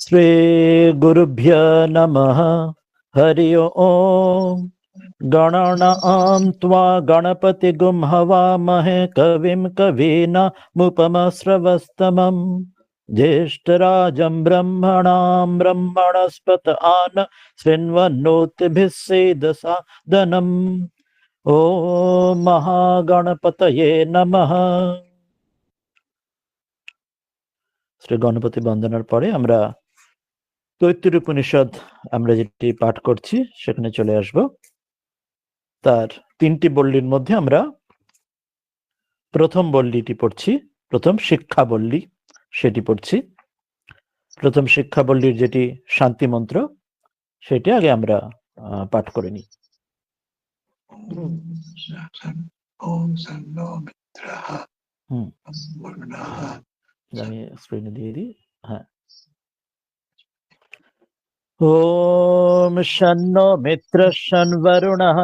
শ্রী গুরুভ্যো নমঃ। হরি ওম। গণনাম ত্বা গণপতিগুম হবামহে কবিম কবীনামুপমশ্রবস্তমম জ্যেষ্ঠরাজং ব্রহ্মণাং ব্রহ্মণস্পত আন শৃण्वन्नोतिभिः सेदसादनम्। ওম মহাগণপতয়ে নমঃ। শ্রী গণপতি বন্দনার পরে আমরা তৈত্তির উপনিষদ আমরা যেটি পাঠ করছি সেখানে চলে আসব। তার 3টি বল্লীর মধ্যে আমরা প্রথম বল্লীটি পড়ছি, প্রথম শিক্ষা বল্লী সেটি পড়ছি। প্রথম শিক্ষা বল্লীর যেটি শান্তি মন্ত্র সেটি আগে আমরা পাঠ করে নিই। আমি স্ক্রিনে দিয়ে দিই। হ্যাঁ। ওম শন্নো মিত্র শন্বরুণঃ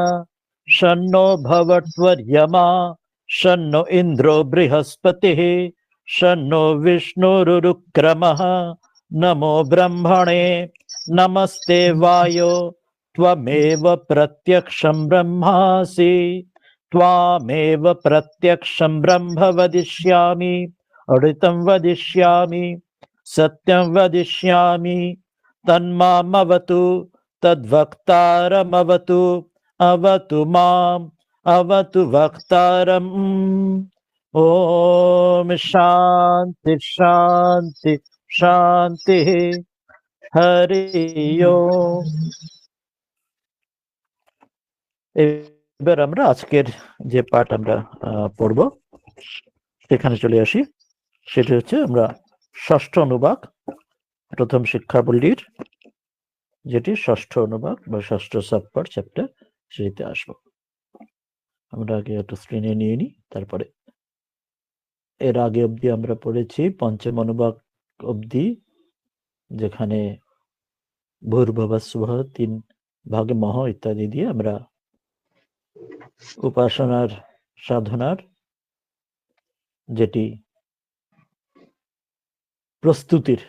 শন্নো ভবৎবর্য়মা শন্নো ইন্দ্রো বৃহস্পতিঃ শন্নো বিষ্ণুরুক্রমঃ নমো ব্রহ্মণে নমস্তে বায়ো ত্বমেব প্রত্যক্ষং ব্রহ্মাসি ত্বমেব প্রত্যক্ষং ব্রহ্ম বদিষ্যামি অমৃতং বদিষ্যামি সত্যং বদিষ্যামি তন্মামবতু তদ্ভক্তারমবতু অবতু মাম অবতু ভক্তারম। ওম শান্তি শান্তি শান্তি। হরি ওম। এবার আমরা আজকের যে পাঠ আমরা পড়ব সেখানে চলে আসি। সেটা হচ্ছে আমরা ষষ্ঠ অনুবাক প্রথম শিক্ষাবল্লীর যেটি ষষ্ঠ অনুবাক বা ষষ্ঠ সাবপার্ট চ্যাপ্টার সেটিতে আসবো। আমরা আগে একটু স্ক্রিনে নিয়ে নিই, তারপরে এর আগে অবধি আমরা পড়েছি পঞ্চম অনুবাক অবধি, যেখানে ভূর্ভুবস্সুবঃ 3 ভাগে মহ ইত্যাদি দিয়ে আমরা উপাসনার সাধনার যেটি প্রস্তুতির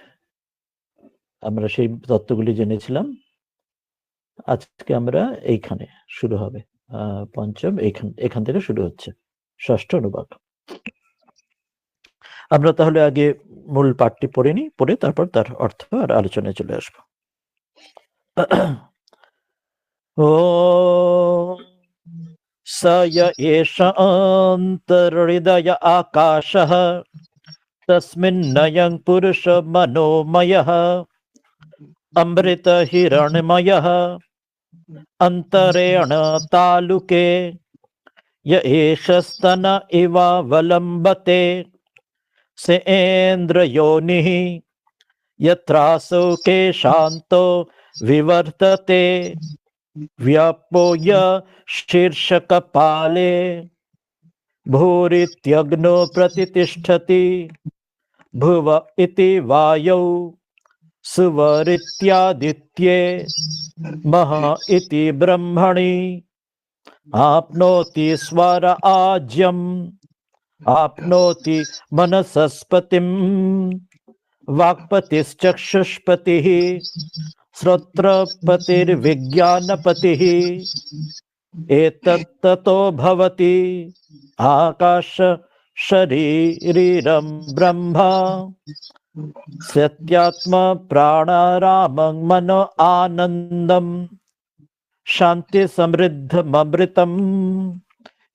আমরা সেই তত্ত্বগুলি জেনেছিলাম। আজকে আমরা এইখানে শুরু হবে পঞ্চম, এখান থেকে শুরু হচ্ছে ষষ্ঠ অনুবাক। আমরা তাহলে আগে মূল পাঠটি পড়ে নিই, পড়ে তারপর তার অর্থ আর আলোচনায় চলে আসবো। ওম স এষ অন্তর্হৃদয় আকাশঃ তস্মিন্নয়ং পুরুষ মনোময়ঃ অমৃত হিরণ্ময়ঃ অন্তরেণ তালুকে य एष स्तन इवावलम्बते सेन्द्रयोनिः यत्रासौ केशान्तो विवर्तते व्यापो य शीर्षकपाले भूरित्यग्नो प्रतितिष्ठति भुव इति वायौ सुवरित्यादित्ये मह इति ब्रह्मणि आपनोति स्वर आज्यम् आपनोति मनसस्पतिम् वाक्पतिश्चक्षुष्पतिः श्रोत्रपतिर्विज्ञानपतिः एतत्ततो भवति आकाश शरीरं ब्रह्मा सत्यात्मा प्राणारामं मनो आनन्दम् शांति समृद्धममृतम्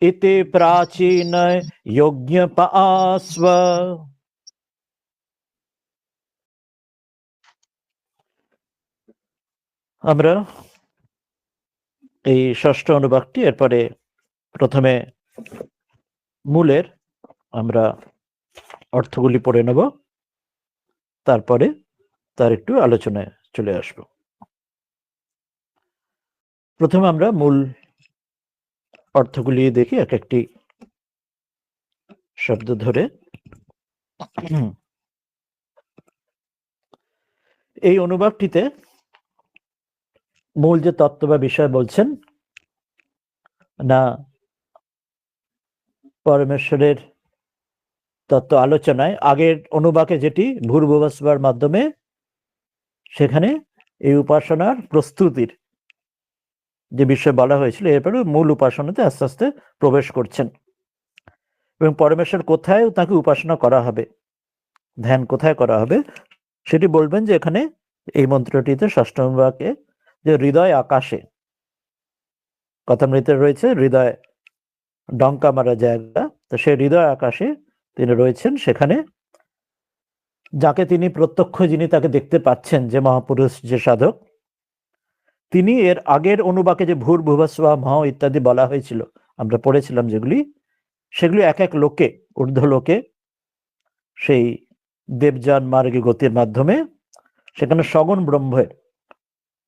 इति प्राचीन यज्ञपास्व। আমরা এই ষষ্ঠ অনুবাকটি এরপরে প্রথমে মূলের আমরা অর্থগুলি পড়ে নেব, তারপরে তার একটু আলোচনায় চলে আসব। প্রথমে আমরা মূল অর্থগুলি দেখি এক একটি শব্দ ধরে। এই অনুবাদটিতে মূল যে তত্ত্ব বা বিষয় বলছেন না, পরমেশ্বরের তত্ত্ব আলোচনায় আগের অনুবাকে যেটি ভূর্ভুবস্সুবার মাধ্যমে সেখানে এই উপাসনার প্রস্তুতির যে বিষয় বলা হয়েছিল এরপরে মূল উপাসনাতে আস্তে আস্তে প্রবেশ করছেন, এবং পরমেশ্বর কোথায় তাকে উপাসনা করা হবে, ধ্যান কোথায় করা হবে সেটি বলবেন যে এখানে এই মন্ত্রটিতে ষষ্ঠ বাক্যে যে হৃদয় আকাশে, কথামৃতে রয়েছে হৃদয় ডঙ্কা মারা জায়গা, তো সেই হৃদয় আকাশে তিনি রয়েছেন, সেখানে যাকে তিনি প্রত্যক্ষ, যিনি তাকে দেখতে পাচ্ছেন, যে মহাপুরুষ, যে সাধক, তিনি এর আগের অনুবাকে যে ভূর ভুবস্বা মহ ইত্যাদি বলা হয়েছিল, আমরা পড়েছিলাম যেগুলি, সেগুলি এক এক লোকে, ঊর্ধ্ব লোকে সেই দেবযান মার্গে গতির মাধ্যমে সেখানে সগুণ ব্রহ্মের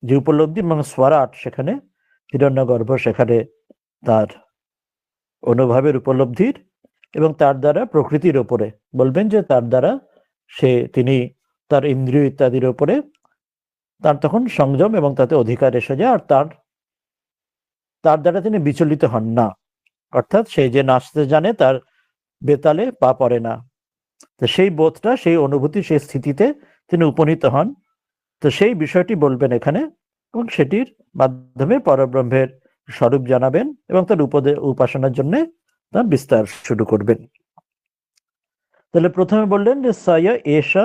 যে উপলব্ধি এবং স্বরাট, সেখানে হিরণ্যগর্ভ সেখানে তার অনুভবের উপলব্ধির এবং তার দ্বারা প্রকৃতির ওপরে বলবেন যে তার দ্বারা তিনি তার ইন্দ্রিয় ইত্যাদির ওপরে তার তখন সংযম এবং তাতে অধিকার এসে যায়, আর তার দ্বারা তিনি বিচলিত হন না, অর্থাৎ সে যে নাচতে জানে তার বেতালে পা পড়ে না, তো সেই বোধটা, সেই অনুভূতি, সেই স্থিতিতে তিনি উপনীত হন। তো সেই বিষয়টি বলবেন এখানে, এবং সেটির মাধ্যমে পরব্রহ্মের স্বরূপ জানাবেন এবং তার উপাসনার জন্য তার বিস্তার শুরু করবেন। তাহলে প্রথমে বললেন যে সয় এষা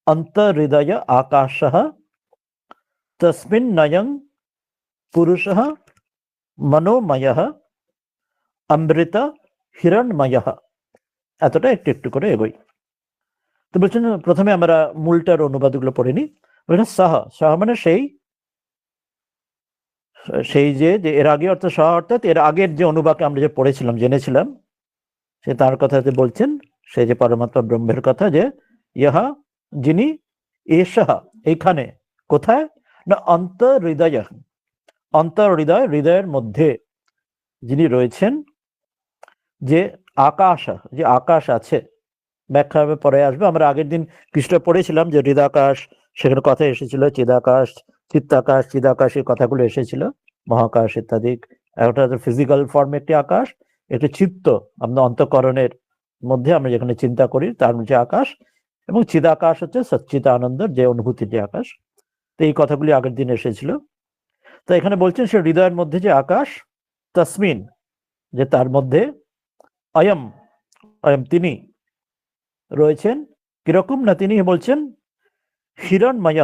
অন্তর্হৃদয় আকাশঃ তস্মিন নয়ং পুরুষঃ মনোময়ঃ অমৃত হিরণ্ময়ঃ। এতটা একটু একটু করে এগোই। তো বলছেন প্রথমে আমরা মূলটার অনুবাদগুলো পড়ে নিই। বলছেন সহ মানে সেই যে এর আগে, অর্থাৎ সহ অর্থাৎ এর আগের যে অনুবাদকে আমরা যে পড়েছিলাম, জেনেছিলাম, সে তার কথাতে বলছেন, সে যে পরমাত্মা ব্রহ্মের কথা, যে ইহা, যিনি, এষঃ এইখানে, কোথায় না, অন্তর্হৃদয়, অন্তর্হৃদয়, হৃদয়ের মধ্যে যিনি রয়েছেন, যে আকাশ, যে আকাশ আছে, ব্যাখ্যা হবে পরে আসবে। আমরা আগের দিন কিছুটা পড়েছিলাম যে হৃদাকাশ, সেখানে কথা এসেছিল চিদাকাশ, চিত্তাকাশ, চিদাকাশ, এই কথাগুলো এসেছিল, মহাকাশ ইত্যাদি। একটা ফিজিক্যাল ফর্ম একটি আকাশ, একটি চিত্ত, আমাদের অন্তঃকরণের মধ্যে আমরা যেখানে চিন্তা করি তার যে আকাশ, এবং চিদাকাশ হচ্ছে সচ্চিত আনন্দের যে অনুভূতিটি আকাশ। তো এই কথাগুলি আগের দিন এসেছিল। তো এখানে বলছেন সে হৃদয়ের মধ্যে যে আকাশ, তসমিন, যে তার মধ্যে, অয়ম, অয়ম তিনি রয়েছেন, কিরকম না, তিনি বলছেন হিরণময়,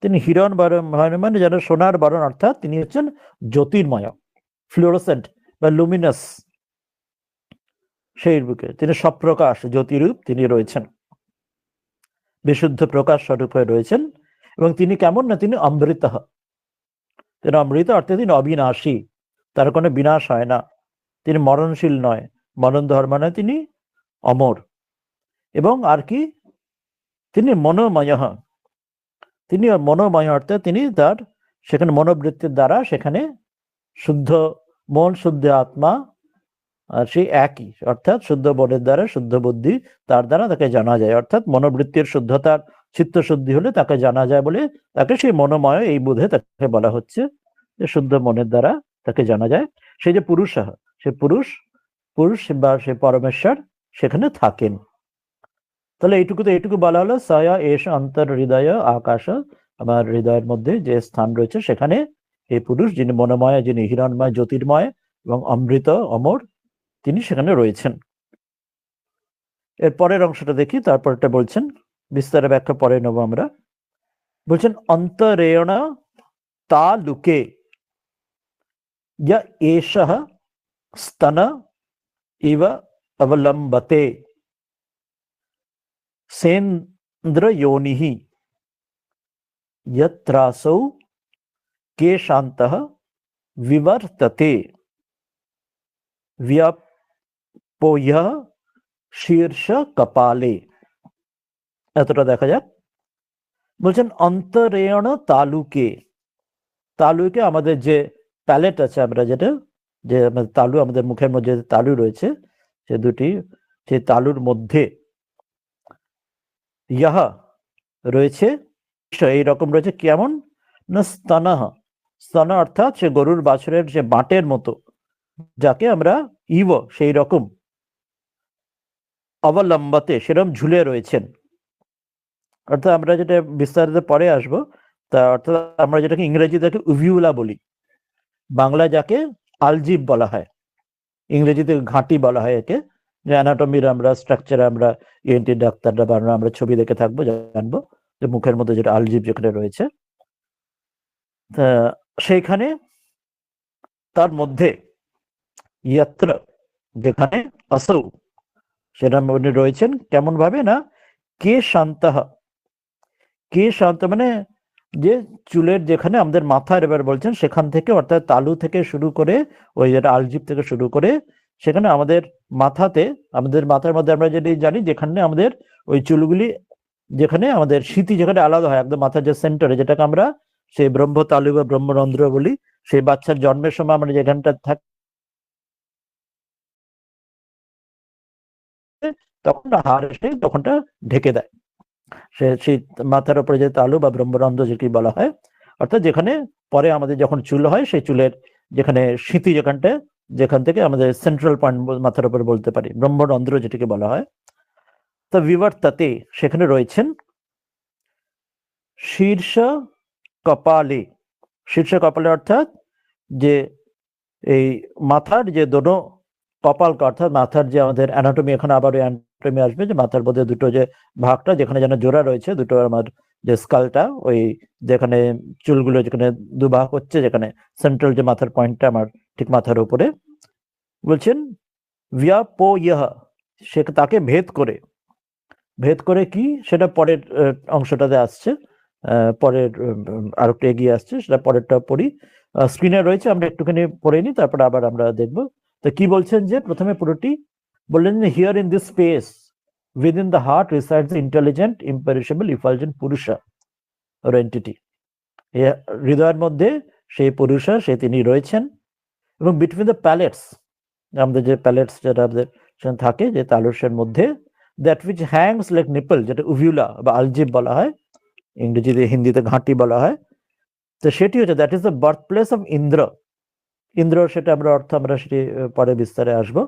তিনি হিরণ বরণ, মানে যেন সোনার বরণ, অর্থাৎ তিনি হচ্ছেন জ্যোতির্ময়, ফ্লুরোসেন্ট বা লুমিনাস, সেই রূপে তিনি সপ্রকাশ জ্যোতিরূপ তিনি রয়েছেন, বিশুদ্ধ প্রকাশ স্বরূপ হয়ে রয়েছেন। এবং তিনি কেমন না, তিনি অমৃত, তিনি অমৃত অর্থাৎ তিনি অবিনাশী, তার কোনো বিনাশ হয় না, তিনি মরণশীল নয়, মরণ ধর্ম নয়, তিনি অমর। এবং আর কি, তিনি মনোময়, তিনি মনোময় অর্থাৎ তিনি তার সেখানে মনোবৃত্তির দ্বারা সেখানে শুদ্ধ মন, শুদ্ধ আত্মা, আর সেই একই, অর্থাৎ শুদ্ধ মনের দ্বারা শুদ্ধ বুদ্ধি, তার দ্বারা তাকে জানা যায়, অর্থাৎ মনোবৃত্তির শুদ্ধতার চিত্ত শুদ্ধি হলে তাকে জানা যায় বলে তাকে সেই মনোময়, এই বোধে তাকে বলা হচ্ছে যে শুদ্ধ মনের দ্বারা তাকে জানা যায়। সেই যে পুরুষ, সে পুরুষ বা সে পরমেশ্বর সেখানে থাকেন। তাহলে এইটুকু বলা হলো, সয়া এস অন্তর হৃদয় আকাশ, আমার হৃদয়ের মধ্যে যে স্থান রয়েছে সেখানে এই পুরুষ, যিনি মনোময়, যিনি হিরণময়, জ্যোতির্ময় এবং অমৃত, অমর, তিনি সেখানে রয়েছেন। এর পরের অংশটা দেখি, তারপরটা বলছেন, বিস্তারে ব্যাখ্যা পরে নেব আমরা। বলছেন অন্তরেণ তা লুকে এষঃ স্তন ইব অবলম্বতে সেন্দ্র যোনিঃ यत्रासौ केशान्तः विवर्तते व्यापोह्य শীর্ষ কপালে। এতটা দেখা যাক। বলছেন অন্তরেণ তালুকে, তালুকে আমাদের যে প্যালেট আছে, আমরা যেটা, যে তালু, আমাদের মুখের মধ্যে যে তালু রয়েছে, সে দুটি, সেই তালুর মধ্যে ইহা রয়েছে, এইরকম রয়েছে, কেমন না, স্তনঃ, স্তন অর্থাৎ সে গরুর বাছুরের যে বাটের মতো, যাকে আমরা ইব, সেই রকম, অবলম্বতে সেরকম ঝুলে রয়েছেন, অর্থাৎ আমরা যেটা বিস্তারিত পরে আসবো, তা অর্থাৎ আমরা যেটাকে ইংরেজিতে উভিউলা বলি, বাংলায় যাকে আলজিভ বলা হয়, ইংরেজিতে ঘাঁটি বলা হয় একে। যে অ্যানাটমির আমরা স্ট্রাকচারে আমরা ইএনটি ডাক্তাররা বা আমরা ছবি দেখে থাকবো, জানবো যে মুখের মধ্যে যেটা আলজিভ যেখানে রয়েছে, তা সেইখানে তার মধ্যে ইয়াত্র যেখানে আসৌ, সেটার মধ্যে রয়েছেন কেমন ভাবে না, কে শান্ত, কে শান্ত মানে যে চুলের যেখানে আমাদের মাথার, এবার বলছেন সেখান থেকে অর্থাৎ তালু থেকে শুরু করে ওই যেটা আলজিভ থেকে শুরু করে সেখানে আমাদের মাথাতে, আমাদের মাথার মধ্যে আমরা যেটি জানি যেখানে আমাদের ওই চুলগুলি, যেখানে আমাদের স্মৃতি যেখানে আলাদা হয় একদম মাথার যে সেন্টারে, যেটাকে আমরা সেই ব্রহ্ম তালু বা ব্রহ্মরন্ধ্র বলি, সেই বাচ্চার জন্মের সময় আমরা যেখানটা থাকি তখন হাড় এসে তখনটা ঢেকে দেয়, সেই মাথার উপরে যে তালু বা ব্রহ্মরন্ধ্র যেটি বলা হয়, অর্থাৎ যেখানে পরে আমাদের যখন চুল হয় সেই চুলের যেখানে স্মৃতি যেখানটা, যেখান থেকে আমাদের সেন্ট্রাল পয়েন্ট মাথার উপরে বলতে পারি, ব্রহ্মরন্ধ্র যেটিকে বলা হয়। তা বিবর্তাতে সেখানে রয়েছেন শীর্ষ কপালে, শীর্ষ কপালে অর্থাৎ যে এই মাথার যে দোনো কপাল, অর্থাৎ মাথার যে আমাদের অ্যানাটমি, এখন আবার অ্যানাটমি আসবে যে মাথার মধ্যে দুটো যে ভাগটা যেখানে যেন জোড়া রয়েছে দুটো, আমার যে স্কালটা ওই যেখানে চুলগুলো যেখানে দুভাগ হচ্ছে, যেখানে সেন্ট্রাল যে মাথার পয়েন্টটা আমার ঠিক মাথার উপরে, বলছেন ভিয়া পো ইহ, সে তাকে ভেদ করে, ভেদ করে কি সেটা পরের অংশটাতে আসছে, পরের আর একটু এগিয়ে আসছে, সেটা পরেরটা পড়ি, স্ক্রিনে রয়েছে, আমরা একটুখানি পড়ে নিই তারপরে আবার আমরা দেখবো। তো কি বলছেন যে প্রথমে পুরোটি বললেন যে here in this space within the heart resides the intelligent imperishable effulgent purusha or entity, হৃদয়ের মধ্যে সেই পুরুষা সে তিনি রয়েছেন, এবং বিটুইন দ্য প্যালেটস, আমাদের যে প্যালেটস যেটা আমাদের থাকে যে তালুসের মধ্যে, that which Hanks like nipple, যেটা উভিউলা বা আলজিভ বলা হয়, ইংরেজিতে হিন্দিতে ঘাঁটি বলা হয়, তো সেটি হচ্ছে that is the birth place of Indra, Indra সেটা আমরা অর্থ আমরা সেটি পরে বিস্তারে আসবো।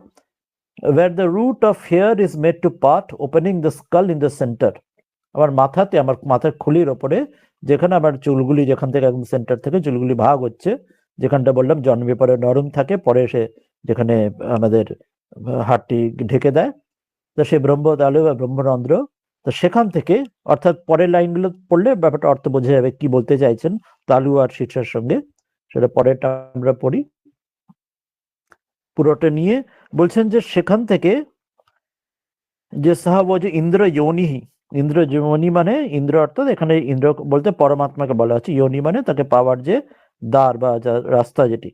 where the root of hair is made to part opening the skull in the center, আমার মাথাতে, আমার মাথার খুলির ওপরে যেখানে আমার চুলগুলি যেখান থেকে একদম সেন্টার থেকে চুলগুলি ভাগ হচ্ছে, যেখানটা বললাম জন্মের পরে নরম থাকে, পরে এসে যেখানে আমাদের হাড়টি ঢেকে দেয়, তো সেই ব্রহ্ম তালু বা ব্রহ্মরন্ধ্র, তো সেখান থেকে অর্থাৎ পরের লাইনগুলো পড়লে ব্যাপারটা অর্থ বোঝা যাবে কি বলতে চাইছেন তালু আর শীর্ষের সঙ্গে, সেটা পরেরটা আমরা পড়ি পুরোটা নিয়ে। বলছেন যে সেখান থেকে যে সাহাব যে ইন্দ্র যোনিহি, ইন্দ্র যোনি মানে ইন্দ্র অর্থাৎ এখানে ইন্দ্র বলতে পরমাত্মাকে বলা হচ্ছে, যোনি মানে তাকে পাওয়ার যে দ্বার বা রাস্তা যেটি,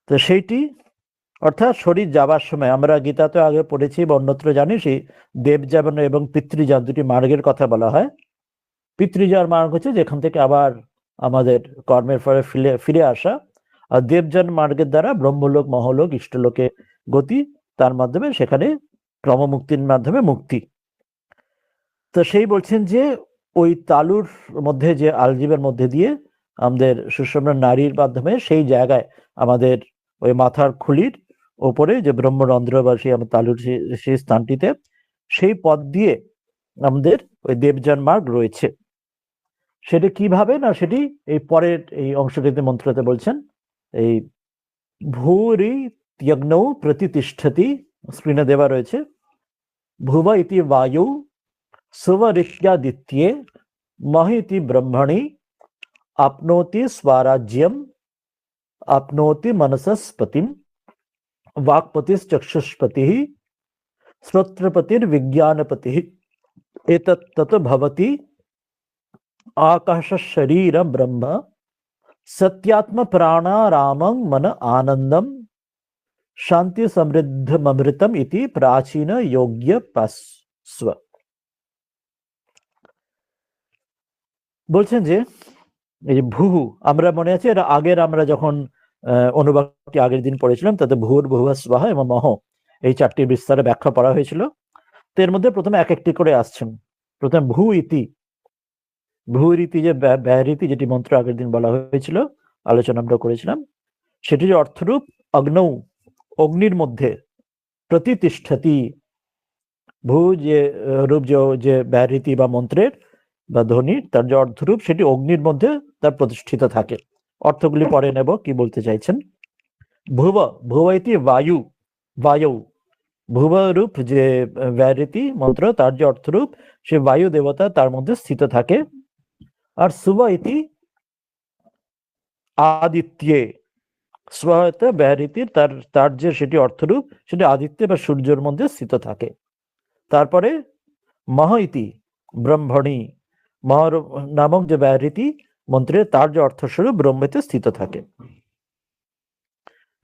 তো সেইটি অর্থাৎ শরীর যাবার সময়, আমরা গীতাতে আগে পড়েছি বা অন্যত্র জানি, সেই দেবযান এবং পিতৃযান দুটি মার্গের কথা বলা হয়। পিতৃযান মার্গ হচ্ছে যেখান থেকে আবার আমাদের কর্মের ফলে ফিরে আসা, আর দেবযান মার্গের দ্বারা ব্রহ্মলোক মহলোক ইষ্টলোকে গতি, তার মাধ্যমে সেখানে ক্রমমুক্তির মাধ্যমে মুক্তি। তো সেই বলছেন যে ওই তালুর মধ্যে যে আলজিবের মধ্যে দিয়ে আমাদের সুষম নারীর মাধ্যমে সেই জায়গায় আমাদের ওই মাথার খুলির ওপরে যে ব্রহ্মরন্ধ্র বা সেই আমার তালুর সেই স্থানটিতে, সেই পথ দিয়ে আমাদের ওই দেবযান মার্গ রয়েছে। সেটি কিভাবে না সেটি এই পরের এই অংশটিতে মন্ত্রতে বলছেন, এই ভূরি ত্যগ্নৌ প্রতিতিষ্ঠতি, স্ক্রিনে দেওয়া রয়েছে, ভুব ইতি বায়ু सुवरित्यादित्ये महिति ब्रह्मणि आपनोति स्वराज्यम आपनोति मनसस्पतिम वाक्पतिश्चक्षुष्पतिः श्रोत्रपतिर्विज्ञानपतिः एतत् तत् भवति आकाश शरीर ब्रह्म सत्यात्म प्राणारामं मन आनंदम शांति समृद्धमृतम इति प्राचीन योग्य पास्व। বলছেন যে এই যে ভুহু, আমরা মনে আছে এটা আগের আমরা যখন অনুবাদটি আগের দিন পড়েছিলাম তাতে ভূর ভুব স্বাহ এবং মহ এই চারটি বিস্তারে ব্যাখ্যা করা হয়েছিল। তো এর মধ্যে প্রথমে এক একটি করে আসছেন। প্রথমে ভূ ইতি, ভূ রীতি যে ব্যয়রীতি যেটি মন্ত্র আগের দিন বলা হয়েছিল, আলোচনা আমরা করেছিলাম, সেটির অর্থরূপ অগ্নৌ, অগ্নির মধ্যে, প্রতিতিষ্ঠতি ভূ যে রূপ যে ব্যাহৃতি বা মন্ত্রের বা ধ্বনির তার যে অর্থরূপ সেটি অগ্নির মধ্যে তার প্রতিষ্ঠিত থাকে। অর্থগুলি পরে নেব কি বলতে চাইছেন। ভুব, ভুব ইতি বায়ু, বায়ু ভুব রূপ যে ব্যাহৃতি মন্ত্র তার যে অর্থরূপ সে বায়ু দেবতা তার মধ্যে স্থিত থাকে। আর সুব ইতি আদিত্যে, স্বহত ব্যাহৃতির তার তার যে সেটি অর্থরূপ সেটি আদিত্য বা সূর্যের মধ্যে স্থিত থাকে। তারপরে মহ ইতি ব্রহ্মণী, মহ নামক যে ব্যাহৃতি মন্ত্রে তার যে অর্থস্বরূপ ব্রহ্মেতে স্থিত থাকে।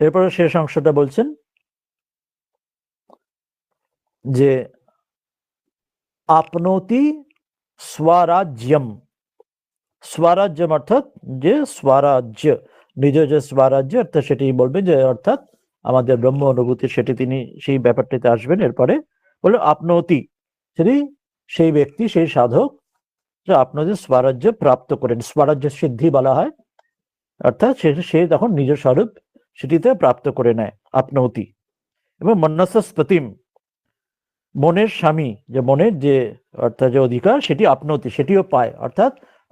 এরপরে শেষ অংশটা বলছেন যে আপনোতি স্বরাজ্যম, স্বরাজ্যম অর্থাৎ যে স্বরাজ্য, নিজ যে স্বরাজ্য অর্থাৎ সেটি বলবেন যে অর্থাৎ আমাদের ব্রহ্ম অনুভূতি সেটি তিনি সেই ব্যাপারটিতে আসবেন। এরপরে বলল আপনতি, সেটি সেই ব্যক্তি সেই সাধক যে আপনাদের স্বরাজ্য প্রাপ্ত করেন, স্বরাজ্য সিদ্ধি বলা হয়, অর্থাৎ সে তখন নিজ স্বরূপ সেটিতে প্রাপ্ত করে নেয় আপনতি। এবং মনসস্পতিম, মনের স্বামী যে মনের যে অর্থাৎ যে অধিকার সেটি আপনতি সেটিও পায়, অর্থাৎ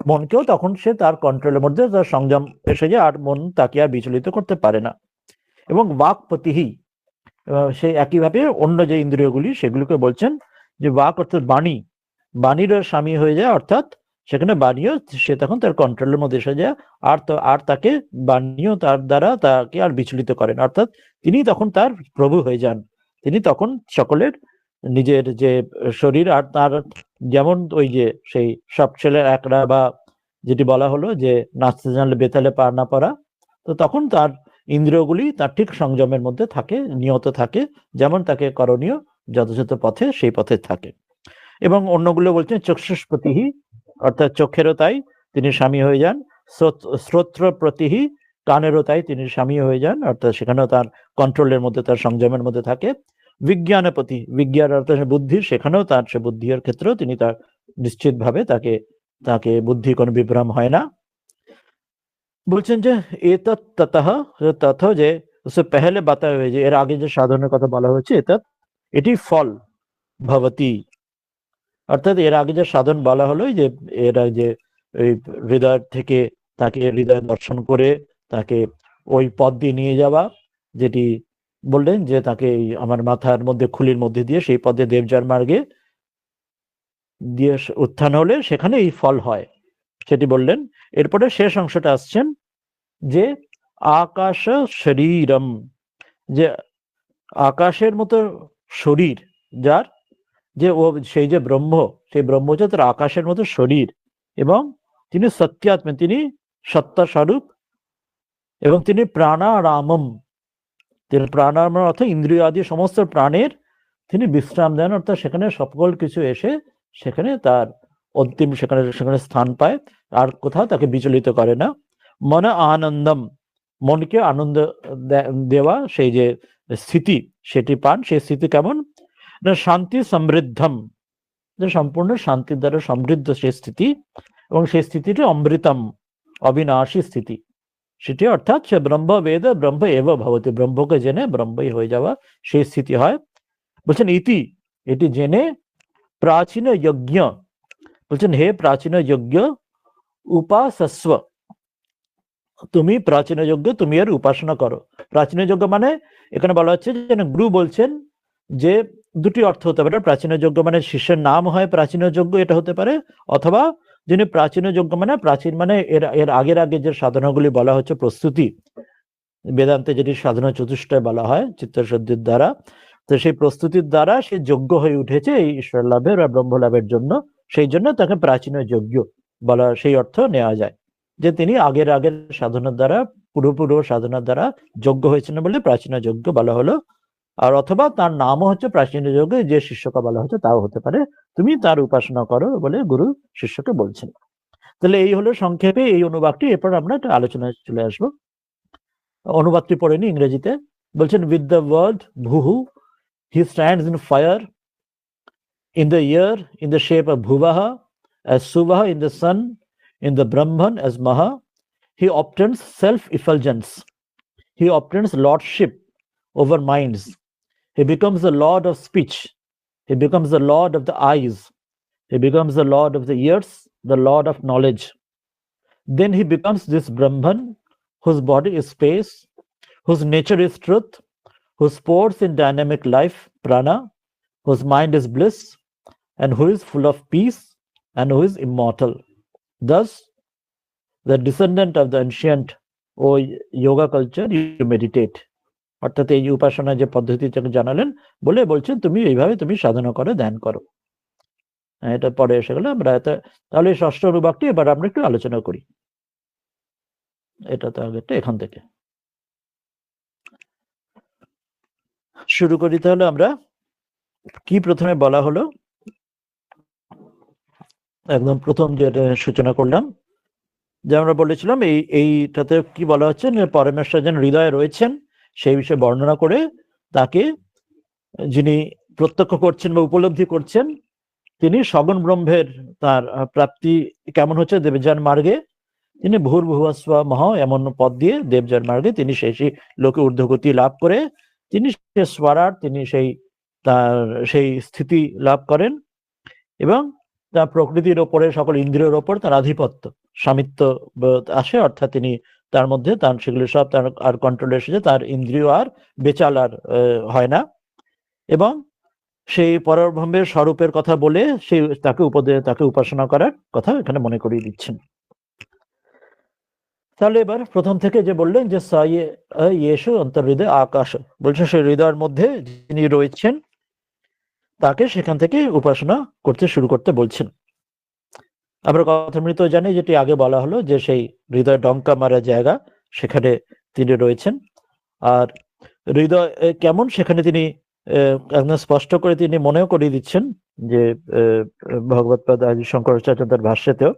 মনকেও তখন সে তার কন্ট্রোলের মধ্যে তার সংযম এসে যায় আর মন তাকে আর বিচলিত করতে পারে না। এবং বাকপতিহি, সেই একইভাবে অন্য যে ইন্দ্রিয়গুলি সেগুলিকে বলছেন যে বাক অর্থাৎ বাণী, বাণীরও স্বামী হয়ে যায়, অর্থাৎ সেখানে বাণীও সে তখন তার কন্ট্রোলের মধ্যে এসে যায় আর তাকে বাণীও তার দ্বারা তাকে আর বিচলিত করেন, অর্থাৎ তিনি তখন তার প্রভু হয়ে যান। তিনি তখন সকলের নিজের যে শরীর আর তার যেমন ওই যে সেই সব ছেলের একরা বা যেটি বলা হলো যে নাচতে জানলে বেতালে পা না পড়া, তো তখন তার ইন্দ্রিয়গুলি তার ঠিক সংযমের মধ্যে থাকে, নিয়ত থাকে, যেমন তাকে করণীয় যথাযথ পথে সেই পথে থাকে। এবং অন্যগুলো বলছেন চক্ষুষ্পতিহি, অর্থাৎ চোখেরও তাই তিনি স্বামী হয়ে যান। শ্রোত্র প্রতিহি, কানেরও তাই তিনি স্বামী হয়ে যান, অর্থাৎ সেখানেও তার কন্ট্রোলের মধ্যে তার সংযমের মধ্যে থাকে। বিজ্ঞানপতি, বিজ্ঞান অর্থাৎ বুদ্ধি, সেখানেও তার সে বুদ্ধির ক্ষেত্রেও তিনি তার নিশ্চিতভাবে তাকে বুদ্ধি কোনো বিভ্রম হয় না। বলছেন যে এতৎ ততঃ, তথ যে পেহলে বাতায়া হয়ে যে এর আগে যে সাধনের কথা বলা হয়েছে এতৎ, এটি ফল ভবতি, অর্থাৎ এর আগে যে সাধন বলা হলো যে এরা যে ওই হৃদয় থেকে তাকে হৃদয় দর্শন করে তাকে ওই পথ দিয়ে নিয়ে যাওয়া, যেটি বললেন যে তাকে আমার মাথার মধ্যে খুলির মধ্যে দিয়ে সেই পথে দেবযার মার্গে দিয়ে উত্থান হলে সেখানে এই ফল হয় সেটি বললেন। এরপরে শেষ অংশটা আসছেন যে আকাশ শরীরম, যে আকাশের মতো শরীর যার, যে ও সেই যে ব্রহ্ম, সেই ব্রহ্ম হচ্ছে তার আকাশের মতো শরীর, এবং তিনি সত্যাত্মা, তিনি সত্তা স্বরূপ, এবং তিনি প্রাণারামম, তিনি প্রাণারাম অর্থাৎ ইন্দ্রিয় আদি সমস্ত প্রাণের তিনি বিশ্রাম দেন, অর্থাৎ সেখানে সকল কিছু এসে সেখানে তার অন্তিম সেখানে স্থান পায়, আর কোথাও তাকে বিচলিত করে না। মনে আনন্দম, মনকে আনন্দ দেওয়া সেই যে স্থিতি সেটি পান। সেই স্থিতি কেমন না, শান্তি সমৃদ্ধম, যে সম্পূর্ণ শান্তির দ্বারা সমৃদ্ধ সেই স্থিতি, এবং সেই স্থিতিটি অমৃতম, অবিনাশী স্থিতি সেটি, অর্থাৎ সে ব্রহ্ম বেদ ব্রহ্ম এব ভবতি, ব্রহ্মকে জেনে ব্রহ্মই হয়ে যাওয়া সেই স্থিতি হয়। বলছেন ইতি, এটি জেনে প্রাচীন যজ্ঞ, বলছেন হে প্রাচীন যজ্ঞ উপাসস্ব, তুমি প্রাচীন যজ্ঞ তুমি এর উপাসনা করো। প্রাচীন যজ্ঞ মানে এখানে বলা হচ্ছে যে গুরু বলছেন যে দুটি অর্থ হতে পারে, প্রাচীন যজ্ঞ মানে শিষ্যের নাম হয় প্রাচীন যজ্ঞ, এটা হতে পারে, অথবা যিনি প্রাচীন যজ্ঞ মানে প্রাচীন মানে এর আগের যে সাধনাগুলি বলা হচ্ছে প্রস্তুতি, বেদান্তে যেটি সাধনা চতুষ্টয় বলা হয় চিত্তশুদ্ধির দ্বারা, তো সেই প্রস্তুতির দ্বারা সে যোগ্য হয়ে উঠেছে এই ঈশ্বর লাভের বা ব্রহ্ম লাভের জন্য, সেই জন্য তাকে প্রাচীন যজ্ঞ বলা, সেই অর্থ নেওয়া যায় যে তিনি আগের সাধনার দ্বারা পূর্ব সাধনার দ্বারা যোগ্য হয়েছেন বলে প্রাচীন যজ্ঞ বলা হলো। আর অথবা তার নামও হচ্ছে প্রাচীন যজ্ঞ, যে শিষ্যকে বলা হচ্ছে তাও হতে পারে, তুমি তার উপাসনা করো বলে গুরু শিষ্যকে বলছেন। তাহলে এই হলো সংক্ষেপে এই অনুবাদটি। এরপর আমরা একটা আলোচনায় চলে আসবো। অনুবাদটি পড়ে নি ইংরেজিতে। বলছেন with the word bhuhu he stands in fire, in the air in the shape of bhuvaha, as suvaha in the sun, in the brahman as maha. He obtains self-effulgence, he obtains lordship over minds, he becomes the lord of speech, he becomes the lord of the eyes, he becomes the lord of the ears, the lord of knowledge. Then he becomes this Brahman whose body is space, whose nature is truth, who sports in dynamic life, prana, whose mind is bliss, and who is full of peace, and who is immortal. Thus, the descendant of the ancient yoga culture, you meditate. অর্থাৎ এই উপাসনা যে পদ্ধতিটাকে জানালেন, বলে বলছেন তুমি এইভাবে তুমি সাধনা করো, ধ্যান করো। এটা পরে এসে গেলে আমরা তাহলে এই ষষ্ঠ অনুবাকটি এবার আমরা একটু আলোচনা করি। এটা তো আগেরটা, এখান থেকে শুরু করি। তাহলে আমরা কি প্রথমে বলা হলো, একদম প্রথম যে সূচনা করলাম, যে আমরা বলেছিলাম এইটাতে কি বলা হচ্ছে, পরমেশ্বর যেন হৃদয়ে রয়েছেন সেই বিষয়ে বর্ণনা করে তাকে যিনি প্রত্যক্ষ করছেন বা উপলব্ধি করছেন, তিনি সগুণ ব্রহ্মের তার প্রাপ্তি কেমন হচ্ছে দেবযান মার্গে, তিনি ভূর্ভুবস্ব মহ এমন পদ দিয়ে দেবযান মার্গে তিনি সেই লোকে ঊর্ধ্বগতি লাভ করে তিনি সে স্বরার, তিনি সেই স্থিতি লাভ করেন এবং তার প্রকৃতির ওপরে সকল ইন্দ্রিয়ের ওপর তার আধিপত্য স্বামিত্ব আসে, অর্থাৎ তিনি তার মধ্যে তার সেগুলো সব তার আর কন্ট্রোলে এসেছে, তার ইন্দ্রিয় আর বেচাল আর হয় না। এবং সেই পরব্রহ্মের স্বরূপের কথা বলে সেই তাকে উপাসনা করার কথা এখানে মনে করিয়ে দিচ্ছেন। তাহলে এবার প্রথম থেকে যে বললেন যে ইয়েশু অন্তর্হৃদয় আকাশ, বলছেন সেই হৃদয়ের মধ্যে যিনি রয়েছেন তাকে সেখান থেকে উপাসনা করতে শুরু করতে বলছেন। আমরা কথামৃত জানি, যেটি আগে বলা হলো, যে সেই হৃদয় ডঙ্কা মারা জায়গা, সেখানে তিনি রয়েছেন। আর হৃদয় কেমন সেখানে তিনি একদম স্পষ্ট করে তিনি মনেও করিয়ে দিচ্ছেন, যে ভগবৎপাদ আদি শঙ্করাচার্য তার ভাষ্যতেও,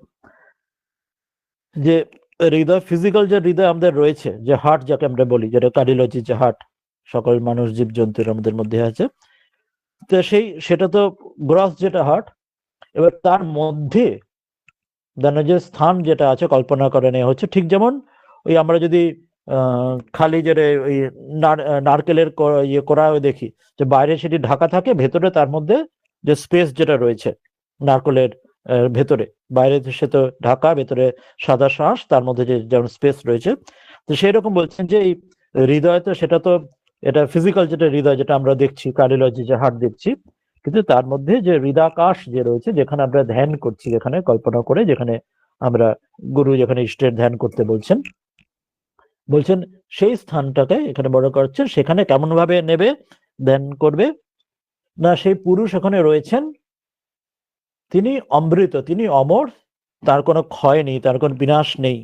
যে হৃদয় ফিজিক্যাল যে হৃদয় আমাদের রয়েছে, যে হার্ট যাকে আমরা বলি, যেটা কার্ডিওলজি, যে হার্ট সকল মানুষ জীব জন্তুর আমাদের মধ্যে আছে, তো সেটা তো গ্রস যেটা হার্ট, এবার তার মধ্যে যে স্থান যেটা আছে কল্পনা করে নেওয়া হচ্ছে, ঠিক যেমন ওই আমরা যদি খালি যে ওই নারকেলের ইয়ে করা দেখি, যে বাইরে সেটি ঢাকা থাকে, ভেতরে তার মধ্যে যে স্পেস যেটা রয়েছে নারকেলের ভেতরে, বাইরে সে তো ঢাকা, ভেতরে সাদা শ্বাস, তার মধ্যে যে যেমন স্পেস রয়েছে, তো সেই রকম বলছেন যে এই হৃদয় তো সেটা তো এটা ফিজিক্যাল যেটা হৃদয় যেটা আমরা দেখছি, কার্ডিওলজি যে হার্ট দেখছি, কিন্তু তার মধ্যে যে হৃদাকাশ যে রয়েছে, যেখানে আমরা ধ্যান করছি, যেখানে কল্পনা করে, যেখানে আমরা গুরু যেখানে ইষ্টের ধ্যান করতে বলছেন সেই স্থানটাকে এখানে বড় করছেন। সেখানে কেমন ভাবে নেবে, ধ্যান করবে না, সেই পুরুষ এখানে রয়েছেন, তিনি অমৃত, তিনি অমর, তার কোনো ক্ষয় নেই, তার কোনো বিনাশ নেই,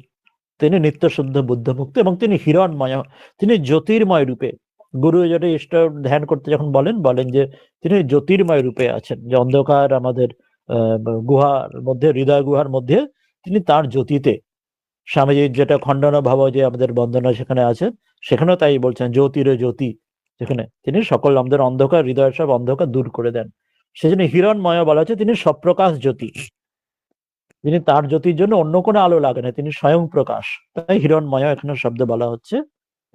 তিনি নিত্য শুদ্ধ বুদ্ধমুক্ত এবং তিনি হিরণময়, তিনি জ্যোতির্ময় রূপে। গুরু যেটা ইষ্ট ধ্যান করতে যখন বলেন যে তিনি জ্যোতির্ময় রূপে আছেন, যে অন্ধকার আমাদের গুহার মধ্যে, হৃদয় গুহার মধ্যে তিনি তার জ্যোতিতে, স্বামীজির যেটা খণ্ডন ভাব যে আমাদের বন্দনা সেখানে আছে, সেখানেও তাই বলছেন জ্যোতির জ্যোতি, যেখানে তিনি সকল আমাদের অন্ধকার, হৃদয়ের সব অন্ধকার দূর করে দেন। সেজন্য হিরণময় বলা হচ্ছে, তিনি সপ্রকাশ জ্যোতি, তিনি তার জ্যোতির জন্য অন্য কোনো আলো লাগে না, তিনি স্বয়ং প্রকাশ, তাই হিরণময় এখানে শব্দ বলা হচ্ছে।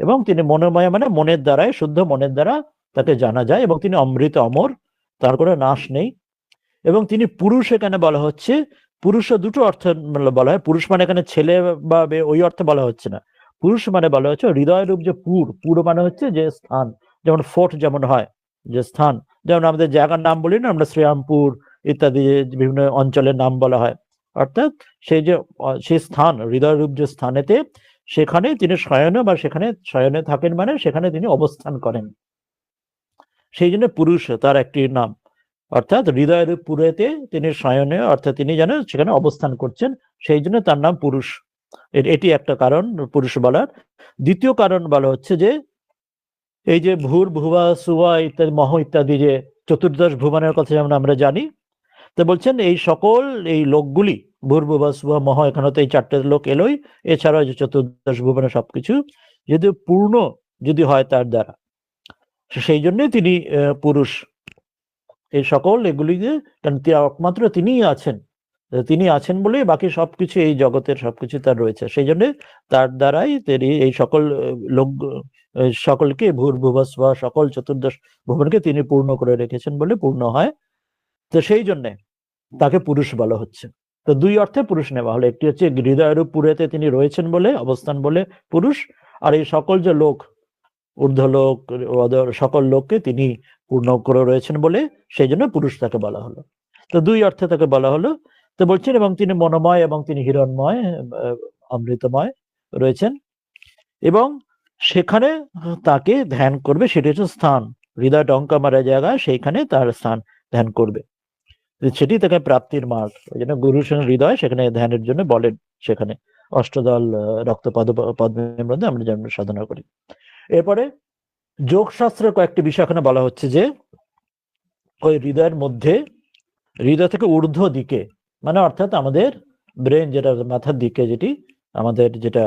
এবং তিনি মনোময়, মানে মনের দ্বারাই, শুদ্ধ মনের দ্বারা তাকে জানা যায়, এবং তিনি অমৃত, অমর, তার কোনো নাশ নেই। এবং তিনি পুরুষ, এখানে বলা হচ্ছে পুরুষ দুটো অর্থ বলা হয়, পুরুষ মানে এখানে ছেলে বা ওই অর্থে বলা হচ্ছে না, পুরুষ মানে বলা হচ্ছে হৃদয় রূপ যে পুর মানে হচ্ছে যে স্থান, যেমন ফোর্ট যেমন হয় যে স্থান, যেমন আমাদের জায়গার নাম বলি না আমরা, শ্রীরামপুর ইত্যাদি বিভিন্ন অঞ্চলের নাম বলা হয়, অর্থাৎ সেই স্থান, হৃদয় রূপ যে স্থানেতে, সেখানে তিনি শয়নে বা সেখানে শয়নে থাকেন, মানে সেখানে তিনি অবস্থান করেন, সেই জন্য পুরুষ তার একটি নাম। অর্থাৎ হৃদয়ের পুরেতে তিনি শয়নে, অর্থাৎ তিনি যেন সেখানে অবস্থান করছেন, সেই জন্য তার নাম পুরুষ। এটি একটা কারণ পুরুষ বলার। দ্বিতীয় কারণ বলা হচ্ছে যে এই যে ভূর ভুবা সুয়া ইত্যাদি মহ ইত্যাদি, যে চতুর্দশ ভুবনের কথা যেমন আমরা জানি, তো বলছেন এই সকল এই লোকগুলি, ভূর ভুবা সুয়া মহ, এখানে তো এই চারটে লোক এলোই, এছাড়াও যে চতুর্দশ ভুবনে সবকিছু যদি পূর্ণ যদি হয় তার দ্বারা, সেই জন্যই তিনি পুরুষ। এই সকল এগুলিতে একমাত্র তিনিই আছেন তিনি আছেন বলেই বাকি সবকিছু এই জগতের সবকিছু তার রয়েছে, সেই জন্য তার দ্বারাই তিনি এই সকল লোক সকলকে ভূর্ভুবস্বা সকল চতুর্দশ ভুবনকে তিনি পূর্ণ করে রেখেছেন বলে পূর্ণ হয়। তো সেই জন্যে তাকে পুরুষ বলা হচ্ছে। তো দুই অর্থে পুরুষ নেওয়া হলো, একটি হচ্ছে হৃদয়ের পুরেতে তিনি রয়েছেন বলে, অবস্থান বলে পুরুষ, আর এই সকল যে লোক ঊর্ধ্বলোক সকল লোককে তিনি পূর্ণ করে রয়েছেন বলে সেই জন্য পুরুষ তাকে বলা হলো। তো দুই অর্থে তাকে বলা হলো। তো বলছেন এবং তিনি মনোময় এবং তিনি হিরণময় অমৃতময় রয়েছেন, এবং সেখানে তাকে ধ্যান করবে, সেটি হচ্ছে স্থান, হৃদয় টঙ্কা মারা জায়গা, সেইখানে তার স্থান ধ্যান করবে, সেটি তাকে প্রাপ্তির মার্গ। ওই জন্য গুরুর সঙ্গে হৃদয় সেখানে ধ্যানের জন্য বলেন, সেখানে অষ্টদল রক্তপদ পদ্মের মধ্যে আমরা যেমন সাধনা করি। এরপরে যোগ শাস্ত্রের কয়েকটি বিষয় এখানে বলা হচ্ছে যে ওই হৃদয়ের মধ্যে, হৃদয় থেকে ঊর্ধ্ব দিকে, মানে অর্থাৎ আমাদের ব্রেন যেটা মাথার দিকে, যেটি আমাদের যেটা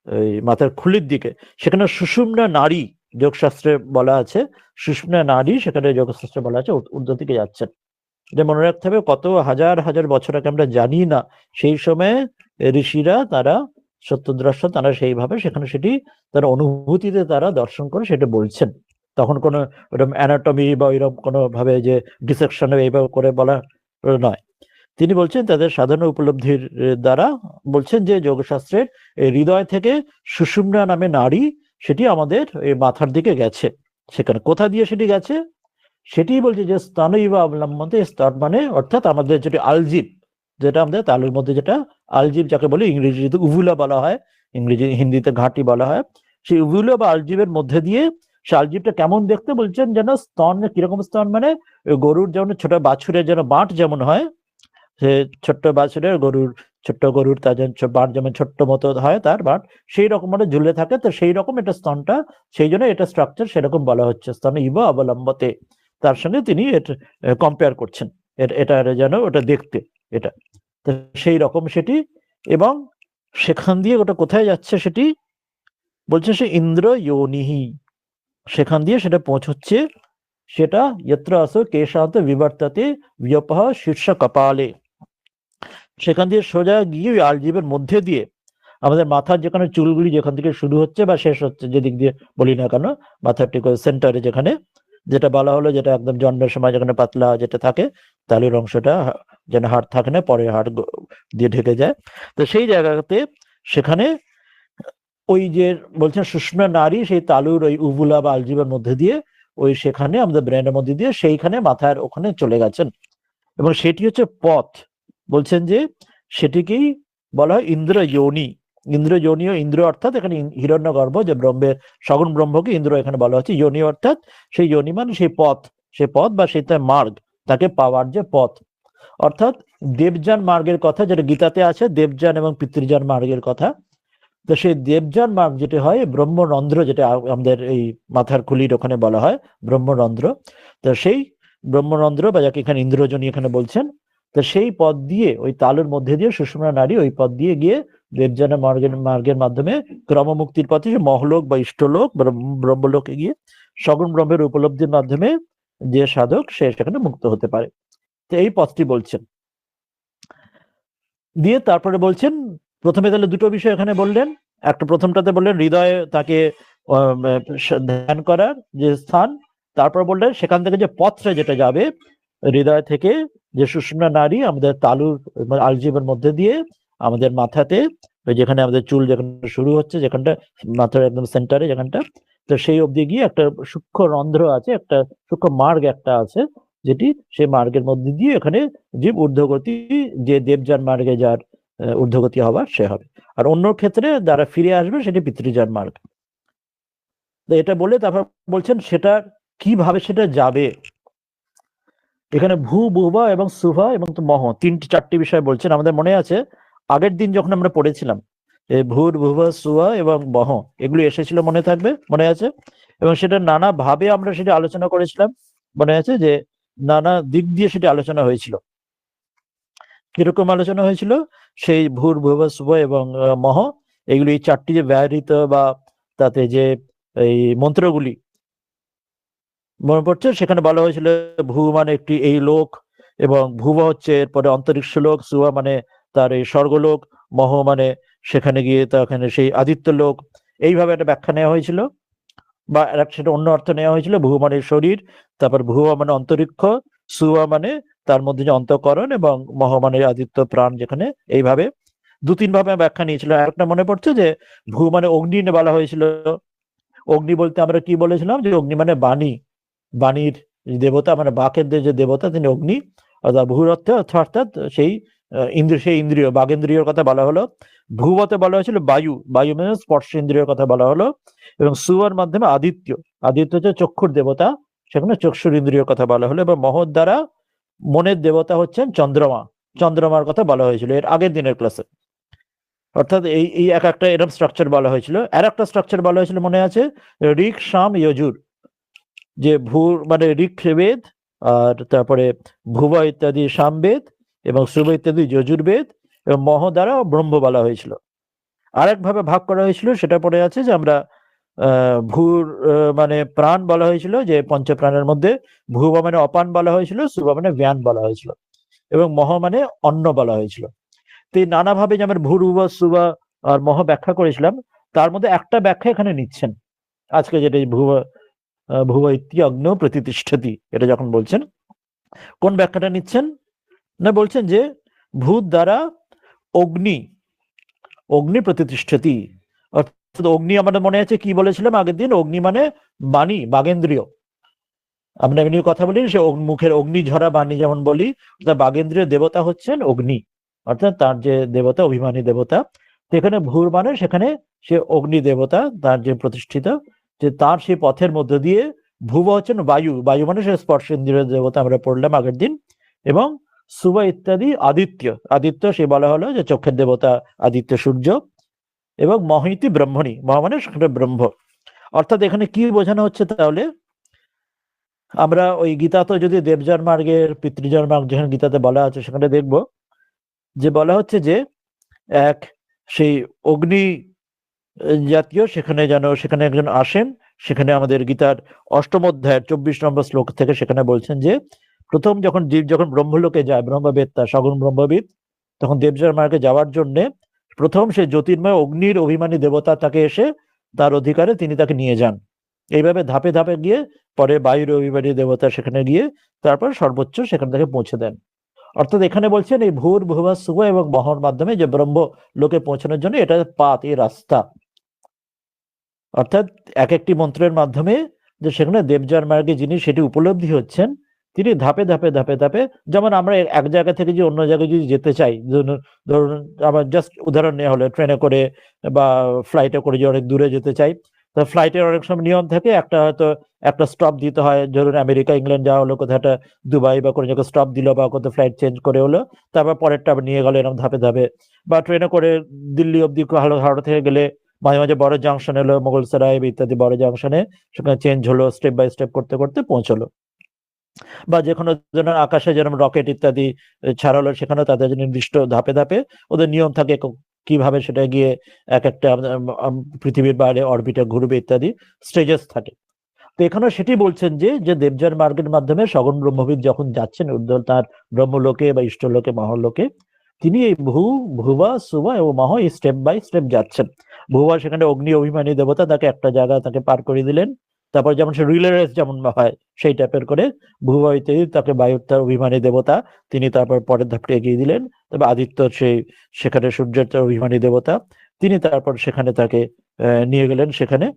ওই মাথার খুলির দিকে, সেখানে সুষুম্না নাড়ি যোগশাস্ত্রে বলা আছে, সুষুম্না নাড়ি সেখানে যোগশাস্ত্রে বলা আছে ঊর্ধ্ব দিকে যাচ্ছেন। এটা মনে রাখতে হবে, কত হাজার হাজার বছর আগে আমরা জানি না, সেই সময়ে ঋষিরা তারা সত্যদ্রষ্টা, তারা সেইভাবে সেখানে সেটি তারা অনুভূতিতে তারা দর্শন করে সেটা বলছেন। তখন কোনো ওরকম অ্যানাটমি বা ওইরকম কোনো ভাবে যে ডিসেকশন এইভাবে করে বলা নয়। তিনি বলছেন তাদের সাধারণ উপলব্ধির দ্বারা বলছেন যে যোগশাস্ত্রের হৃদয় থেকে সুষুম্না নামে নাড়ি, সেটি আমাদের এই মাথার দিকে গেছে। সেখানে কোথা দিয়ে সেটি গেছে সেটি বলছে যে স্তনই বা অবলম্বনে, স্তন মানে অর্থাৎ আমাদের যেটা আলজিব, যেটা আমাদের তালুর মধ্যে যেটা আলজিব যাকে বলে, ইংরেজিতে উভুলা বলা হয়, ইংরেজি হিন্দিতে ঘাঁটি বলা হয়, সেই উভুলা বা আলজিবের মধ্যে দিয়ে, সে আলজিবটা কেমন দেখতে বলছেন, যেন স্তন, কিরকম স্তন মানে গরুর যেমন ছোট বাছুরের যেন বাঁট যেমন হয়, সে ছোট্ট বাছুরের ছোট্ট গরুর তার বাঁট যেমন ছোট্ট মতো হয় তার বাঁট, সেই রকম মানে ঝুলে থাকে, তো সেই রকম এটা স্তনটা, সেই জন্য এটা স্ট্রাকচার সেরকম বলা হচ্ছে স্তন ইব অবলম্বতে, তার সঙ্গে তিনি এটা কম্পেয়ার করছেন, এটা যেন ওটা দেখতে এটা, তো সেই রকম সেটি। এবং সেখান দিয়ে ওটা কোথায় যাচ্ছে সেটি বলছে সে ইন্দ্র যোনিহি, সেখান দিয়ে সেটা পৌঁছচ্ছে, সেটা যত্র আসো কেশান্ত বিবর্তাতে বিয়পহ শীর্ষ কপালে, সেখান দিয়ে সোজা গিয়ে ওই আলজিবের মধ্যে দিয়ে আমাদের মাথার যেখানে চুলগুলি যেখান থেকে শুরু হচ্ছে বা শেষ হচ্ছে, যেদিক দিয়ে বলি না কেন, মাথার ঠিক সেন্টারে যেখানে যেটা বলা হলো, যেটা একদম জন্মের সময় যেখানে পাতলা যেটা থাকে, তালুর অংশটা যেন হাড় থাকে না, পরে হাড় দিয়ে ঢেকে যায়, তো সেই জায়গাতে সেখানে ওই যে বলছেন সুষমা নারী, সেই তালুর ওই উবুলা বা আলজিবের মধ্যে দিয়ে ওই সেখানে আমাদের ব্রেনের মধ্যে দিয়ে সেইখানে মাথার ওখানে চলে গেছেন, এবং সেটি হচ্ছে পথ। বলছেন যে সেটিকেই বলা হয় ইন্দ্র যোনি। ইন্দ্র যোনি, ইন্দ্র অর্থাৎ এখানে হিরণ্যগর্ভ, যে ব্রহ্মের সগুণ ব্রহ্মকে ইন্দ্র এখানে বলা হচ্ছে, যোনি অর্থাৎ সেই যোনি মানে সেই পথ, সেই পথ বা সেই মার্গ, তাকে পাওয়ার যে পথ, অর্থাৎ দেবযান মার্গের কথা যেটা গীতাতে আছে, দেবযান এবং পিতৃযান মার্গের কথা। তো সেই দেবযান মার্গ যেটা হয় ব্রহ্মরন্ধ্র, যেটা আমাদের এই মাথার খুলির ওখানে বলা হয় ব্রহ্মরন্ধ্র, তো সেই ব্রহ্মরন্ধ্র বা যাকে এখানে ইন্দ্রজনী এখানে বলছেন, তো সেই পথ দিয়ে ওই তালুর মধ্যে দিয়ে সুষুম্না নারী ওই পথ দিয়ে গিয়ে দেবযানের মার্গের মাধ্যমে ক্রমমুক্তির পথে সে মহলোক বা ইষ্টলোক ব্রহ্মলোকে গিয়ে সগুণ ব্রহ্মের উপলব্ধির মাধ্যমে যে সাধক সে সেখানে মুক্ত হতে পারে। তো এই পথটি বলছেন দিয়ে তারপরে বলছেন, প্রথমে তাহলে দুটো বিষয় এখানে বললেন, একটা প্রথমটাতে বললেন হৃদয়ে তাকে ধ্যান করার যে স্থান, তারপর বললেন সেখান থেকে যে পথটা যেটা যাবে হৃদয় থেকে, যে সুষুম্না নারী আমাদের তালুর আলজিবের মধ্যে দিয়ে আমাদের মাথাতে, যেখানে আমাদের চুল যেখানে শুরু হচ্ছে, যেখানটা মাথার একদম সেন্টারে যেখানটা, তো সেই অবধি গিয়ে একটা সূক্ষ্ম রন্ধ্র আছে, একটা সূক্ষ্ম মার্গ একটা আছে, যেটি সেই মার্গের মধ্যে দিয়ে এখানে জীব ঊর্ধ্বগতি, যে দেবযান মার্গে যার ঊর্ধ্বগতি হবার সে হবে, আর অন্য ক্ষেত্রে যারা ফিরে আসবে সেটি পিতৃযান মার্গ। এটা বলে তারপর বলছেন সেটা কিভাবে সেটা যাবে, এখানে ভূ বুভা এবং সুভা এবং মহ, চারটি বিষয় বলছেন। আমাদের মনে আছে আগের দিন যখন আমরা পড়েছিলাম ভূর ভুভা সুভা এবং মহ, এগুলি এসেছিল, মনে থাকবে, মনে আছে, এবং সেটা নানা ভাবে আমরা সেটা আলোচনা করেছিলাম, মনে আছে যে নানা দিক দিয়ে সেটা আলোচনা হয়েছিল। কিরকম আলোচনা হয়েছিল, সেই ভূর ভুভা সুভা এবং মহ, এগুলি চারটি যে ব্যবহৃত বা তাতে যে এই মন্ত্রগুলি মনে পড়ছে, সেখানে বলা হয়েছিল ভূ মানে একটি এই লোক, এবং ভুব হচ্ছে এরপরে অন্তরিক্ষ লোক, সুয়া মানে তার এই স্বর্গলোক, মহ মানে সেখানে গিয়ে তাখানে সেই আদিত্য লোক। এইভাবে একটা ব্যাখ্যা নেওয়া হয়েছিল, বা সেটা অন্য অর্থ নেওয়া হয়েছিল। ভুব মানে শরীর, তারপর ভুয়া মানে অন্তরিক্ষ, সুয়া মানে তার মধ্যে যে অন্তঃকরণ, এবং মহ মানে আদিত্য প্রাণ যেখানে। এইভাবে দু তিন ভাবে ব্যাখ্যা নিয়েছিল। একটা মনে পড়ছে যে ভূ মানে অগ্নি বলা হয়েছিল। অগ্নি বলতে আমরা কি বলেছিলাম, যে অগ্নি মানে বাণী, বাণীর দেবতা, মানে বাকের যে দেবতা তিনি অগ্নি। অর্থাৎ ভূর অর্থে অর্থাৎ সেই সেই ইন্দ্রিয়, বাগেন্দ্রিয়র কথা বলা হলো। ভূবতে বলা হয়েছিল বায়ু, বায়ু মানে স্পর্শ ইন্দ্রিয়ের কথা বলা হলো। এবং সুয়ার মাধ্যমে আদিত্য, আদিত্য হচ্ছে চক্ষুর দেবতা, সেখানে চক্ষুর ইন্দ্রিয়র কথা বলা হলো। এবং মহৎ দ্বারা মনের দেবতা হচ্ছেন চন্দ্রমা, চন্দ্রমার কথা বলা হয়েছিল এর আগের দিনের ক্লাসে। অর্থাৎ এই এই এক একটা এরকম স্ট্রাকচার বলা হয়েছিল। আর একটা স্ট্রাকচার বলা হয়েছিল মনে আছে, ঋক সাম যজুর, যে ভূর মানে ঋক বেদ, আর তারপরে ভুবা ইত্যাদি সামবেদ, এবং সুব ইত্যাদি যজুর্বেদ, এবং মহ দ্বারা ব্রহ্ম বলা হয়েছিল। আরেকভাবে ভাগ করা হয়েছিল, সেটা পড়ে আছে যে আমরা ভূর মানে প্রাণ বলা হয়েছিল, যে পঞ্চপ্রাণের মধ্যে। ভুবা মানে অপান বলা হয়েছিল, সুবা মানে জ্ঞান বলা হয়েছিল, এবং মহ মানে অন্ন বলা হয়েছিল। তো এই নানাভাবে যে আমরা ভূরুবা সুবা আর মহ ব্যাখ্যা করেছিলাম, তার মধ্যে একটা ব্যাখ্যা এখানে নিচ্ছেন আজকে, যেটা ভুবা ভুবা ইতি অগ্ন প্রতিষ্ঠতি, এটা যখন বলছেন, কোন ব্যাখ্যাটা নিচ্ছেন না, বলছেন যে ভূত দ্বারা অগ্নি, অগ্নি প্রতিষ্ঠতি। অর্থাৎ অগ্নি আমাদের মনে আছে কি বলেছিলাম আগের দিন, অগ্নি মানে বাণী, বাগেন্দ্রিয়। আমরা এমনি কথা বলি সে মুখের অগ্নি ঝরা বাণী যেমন বলি, বাগেন্দ্রীয় দেবতা হচ্ছেন অগ্নি, অর্থাৎ তার যে দেবতা অভিমানী দেবতা। সেখানে ভূর মানে সেখানে সে অগ্নি দেবতা, তার যে প্রতিষ্ঠিত, যে তার সেই পথের মধ্য দিয়ে। ভুব হচ্ছেন বায়ু, বায়ু মানে সে স্পর্শেন্দ্রিয় দেবতা, আমরা পড়লাম আগের দিন। এবং সুবা ইত্যাদি আদিত্য, আদিত্য সে বলা হলো যে চক্ষের দেবতা আদিত্য সূর্য। এবং মহিতি ব্রহ্মণী, মহ মানে সেখানে ব্রহ্ম। অর্থাৎ এখানে কি বোঝানো হচ্ছে তাহলে, আমরা ওই গীতা তো যদি দেবযান মার্গের পিতৃজন মার্গ যেখানে গীতাতে বলা আছে সেখানে দেখব যে বলা হচ্ছে যে এক সেই অগ্নি জাতীয় সেখানে যেন সেখানে একজন আসেন। সেখানে আমাদের গীতার অষ্টম অধ্যায়ের 24 নম্বর শ্লোক থেকে সেখানে বলছেন যে প্রথম যখন জীব যখন ব্রহ্মলোকে যায়, ব্রহ্মবেত্তা সগুণ ব্রহ্মবিদ, তখন দেবযান মার্গে যাওয়ার জন্য প্রথম সে জ্যোতির্ময় অগ্নির অভিমানী দেবতা তাকে এসে তার অধিকারে তিনি তাকে নিয়ে যান। এইভাবে ধাপে ধাপে গিয়ে পরে বায়ুর অভিমানী দেবতা সেখানে গিয়ে তারপর সর্বোচ্চ সেখান থেকে পৌঁছে দেন। অর্থাৎ এখানে বলছেন এই ভূর ভুবা সুবা এবং মহর মাধ্যমে যে ব্রহ্ম লোকে পৌঁছানোর জন্য এটা পাত, এই রাস্তা। অর্থাৎ এক একটি মন্ত্রের মাধ্যমে যে সেখানে দেবযান মার্গে যিনি সেটি উপলব্ধি হচ্ছেন, তিনি ধাপে ধাপে ধাপে ধাপে, যেমন আমরা এক জায়গা থেকে যে অন্য জায়গায় যদি যেতে চাই, ধরুন আমার জাস্ট উদাহরণ নেওয়া হলো, ট্রেনে করে বা ফ্লাইটে করে যে অনেক দূরে যেতে চাই, তো ফ্লাইটের অনেক সময় নিয়ম থাকে, একটা হয়তো একটা স্টপ দিতে হয়। ধরুন আমেরিকা ইংল্যান্ড যাওয়া হলো, কোথাও একটা দুবাই বা কোনো জায়গায় স্টপ দিল, বা কোথাও ফ্লাইট চেঞ্জ করে হলো, তারপর পরেরটা আবার নিয়ে গেল, এরকম ধাপে ধাপে। বা ট্রেনে করে দিল্লি অব্দি হাওড়া থেকে গেলে মাঝে মাঝে বড় জাংশন এলো, মোগলসরাই ইত্যাদি বড় জাংশনে, সেখানে চেঞ্জ হলো, স্টেপ বাই স্টেপ করতে করতে পৌঁছলো। বা যে কোনো ধরনের আকাশে যেরকম রকেট ইত্যাদি ছাড়ালো, সেখানে তাদের নির্দিষ্ট ধাপে ধাপে ওদের নিয়ম থাকে কিভাবে সেটা গিয়ে এক একটা পৃথিবীর বাইরে অরবিটে ঘুরবে ইত্যাদি স্টেজেস থাকে। তো এখানে সেটি বলছেন যে দেবযান মার্গের মাধ্যমে সগুণ ব্রহ্মবিদ যখন যাচ্ছেন তার ব্রহ্মলোকে বা ইষ্টলোকে মহলোকে, তিনি এই ভুবা সুবা এবং মহ এই স্টেপ বাই স্টেপ যাচ্ছেন। ভুবা সেখানে অগ্নি অভিমানী দেবতা, তাকে একটা জায়গা তাকে পার করে দিলেন। তারপর যেমন সে রিলে রেস যেমন হয় সেই টাইপের করে ভুবা ইত্যাদি তাকে বায়ুর তার অভিমানী দেবতা, তিনি তারপর পরের ধাপটা এগিয়ে দিলেন। তবে আদিত্য সেই সেখানে সূর্যের তার অভিমানী দেবতা, তিনি তারপর সেখানে তাকে নিয়ে গেলেন সেখানে।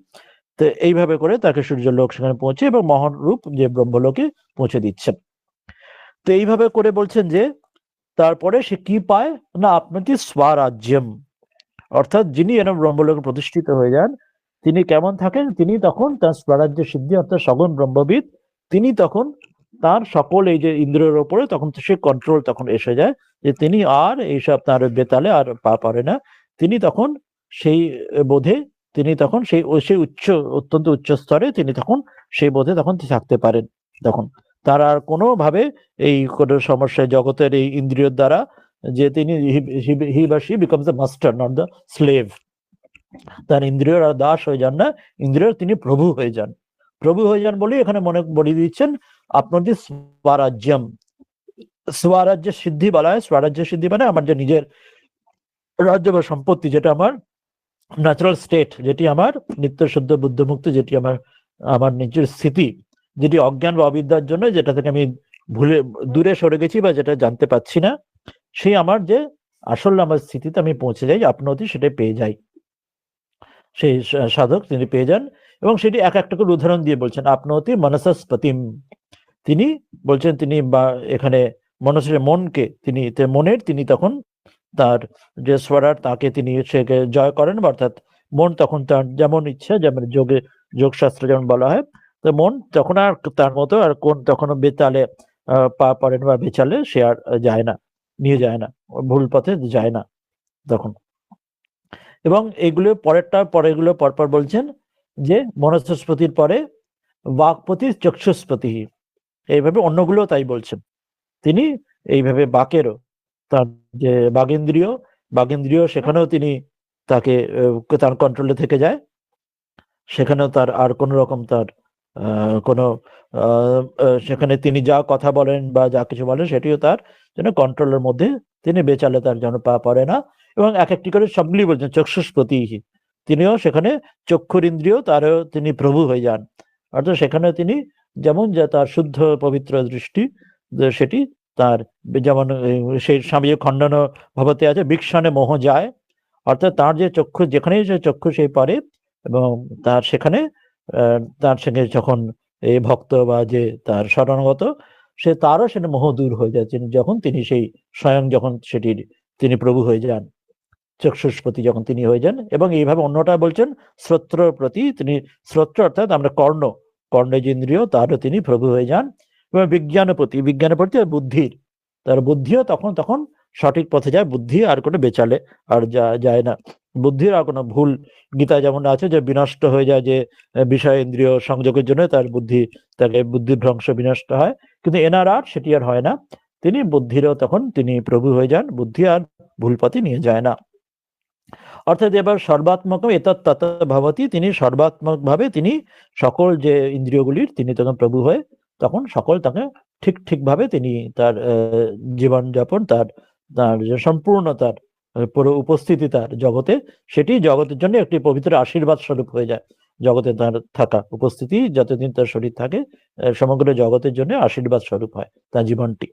তো এইভাবে করে তাকে সূর্যলোক সেখানে পৌঁছে এবং মহান রূপ যে ব্রহ্মলোকে পৌঁছে দিচ্ছেন। তো এইভাবে করে বলছেন যে তারপরে সে কি পায় না, আপনাকে স্বরাজ্যম, অর্থাৎ যিনি এরকম ব্রহ্মলোকে প্রতিষ্ঠিত হয়ে যান, তিনি কেমন থাকেন, তিনি তখন তার স্বরাজ্য সিদ্ধি, অর্থাৎ সগুণ ব্রহ্মবিদ, তিনি তখন তার সকল এই যে ইন্দ্রিয়ের ওপরে তখন সে কন্ট্রোল তখন এসে যায়, যে তিনি আর এইসব তার বেতালে আর পা পারে না। তিনি তখন সেই বোধে, তিনি তখন সেই উচ্চ অত্যন্ত উচ্চ স্তরে তিনি তখন সেই বোধে তখন থাকতে পারেন। তখন তার আর কোনোভাবে এই কোনো সমস্যায় জগতের এই ইন্দ্রিয়ের দ্বারা, যে তিনি হি বা she becomes the master not the slave. তার ইন্দ্রিয়র আর দাস হয়ে যান না, ইন্দ্রিয়র তিনি প্রভু হয়ে যান। প্রভু হয়ে যান বলে এখানে মনে বলে দিচ্ছেন আপনাদের স্বরাজ্যম, স্বরাজ্যের সিদ্ধি বলা হয়। স্বরাজ্যের সিদ্ধি মানে আমার যে নিজের রাজ্য বা সম্পত্তি, যেটা আমার ন্যাচারাল স্টেট, যেটি আমার নিত্য শুদ্ধ বুদ্ধমুক্ত, যেটি আমার আমার নিজের স্থিতি, যেটি অজ্ঞান বা অবিদ্যার জন্য যেটা থেকে আমি দূরে সরে গেছি বা যেটা জানতে পাচ্ছি না, সেই আমার যে আসল আমার স্থিতিতে আমি পৌঁছে যাই, আপনতি সেটা পেয়ে যাই। সেই সাধক তিনি পেয়ে যান, এবং সেটি এক একটা করে উদাহরণ দিয়ে বলছেন। আপনতি মনসস্পতিম, তিনি বলছেন, তিনি বা এখানে মনসের মনকে তিনি মনের তিনি তখন তার যে স্বরার তাকে তিনি সেকে জয় করেন, অর্থাৎ মন তখন তার যেমন ইচ্ছা, যেমন যোগ শাস্ত্র যেমন বলা হয়, তো মন তখন আর তার মতো আর কোন তখন বেতালে পা পড়েন বা বেচালে সে আর যায় না, নিয়ে যায় না, ভুল পথে যায় না তখন। এবং এগুলো পরেরগুলো পরপর বলছেন যে মনস্পতির পরে বাকপতি চক্ষুষ্পতি, এইভাবে অন্যগুলো তাই বলছেন তিনি। এইভাবে বাকেরও তার যে বাগেন্দ্রিয় সেখানেও তিনি তাকে তার কন্ট্রোলে থেকে যায়, সেখানেও তার আর কোন রকম তার কোনো সেখানে তিনি যা কথা বলেন বা যা কিছু বলেন সেটিও তার যেন কন্ট্রোলের মধ্যে, তিনি বেচালে তার যেন পা পড়ে না। এবং এক একটি করে সবগুলি বলছেন চক্ষুষ্পতি, তিনিও সেখানে চক্ষুর ইন্দ্রিয় তারও তিনি প্রভু হয়ে যান, অর্থাৎ সেখানে তিনি যেমন যে তার শুদ্ধ পবিত্র দৃষ্টি সেটি তার যেমন সেই স্বামী খণ্ডন ভবতে আছে বিক্ষণে মোহ যায়, অর্থাৎ তার যে চক্ষু যেখানেই যে চক্ষু সেই পারে, এবং তার সেখানে তার সঙ্গে যখন এই ভক্ত বা যে তার শরণাগত, সে তারও সেটা মোহ দূর হয়ে যায় যখন তিনি সেই স্বয়ং যখন সেটির তিনি প্রভু হয়ে যান, চক্ষুষ্পতি যখন তিনি হয়ে যান। এবং এইভাবে অন্যটা বলছেন শ্রোত্র প্রতি, তিনি শ্রোত্র অর্থাৎ আমরা কর্ণেন্দ্রিয় তারও তিনি প্রভু হয়ে যান। এবং বিজ্ঞানের প্রতি তার বুদ্ধিও তখন সঠিক পথে যায়, বুদ্ধি আর কোনো বেচালে আর যায় না, বুদ্ধির আর কোনো ভুল, গীতা যেমন আছে যে বিনষ্ট হয়ে যায় যে বিষয় ইন্দ্রিয় সংযোগের জন্য তার তাকে বুদ্ধির ভ্রংশ বিনষ্ট হয়, কিন্তু এনার আর সেটি আর হয় না, তিনি বুদ্ধিরও তখন তিনি প্রভু হয়ে যান, বুদ্ধি আর ভুল পথে নিয়ে যায় না। অর্থাৎ এবার সর্বাত্মক এতৎ তত ভবতি, তিনি সর্বাত্মক ভাবে তিনি সকল যে ইন্দ্রিয়গুলির তিনি তখন প্রভু হয়ে তখন সকল তাকে ঠিক ভাবে তিনি তার জীবনযাপন, তার তার যে সম্পূর্ণ তার পুরো উপস্থিতি তার জগতে, সেটি জগতের জন্য একটি পবিত্র আশীর্বাদ স্বরূপ হয়ে যায়। জগতে তার থাকা উপস্থিতি যতদিন তার শরীর থাকে সমগ্র জগতের জন্য আশীর্বাদ স্বরূপ হয় তার জীবনটি।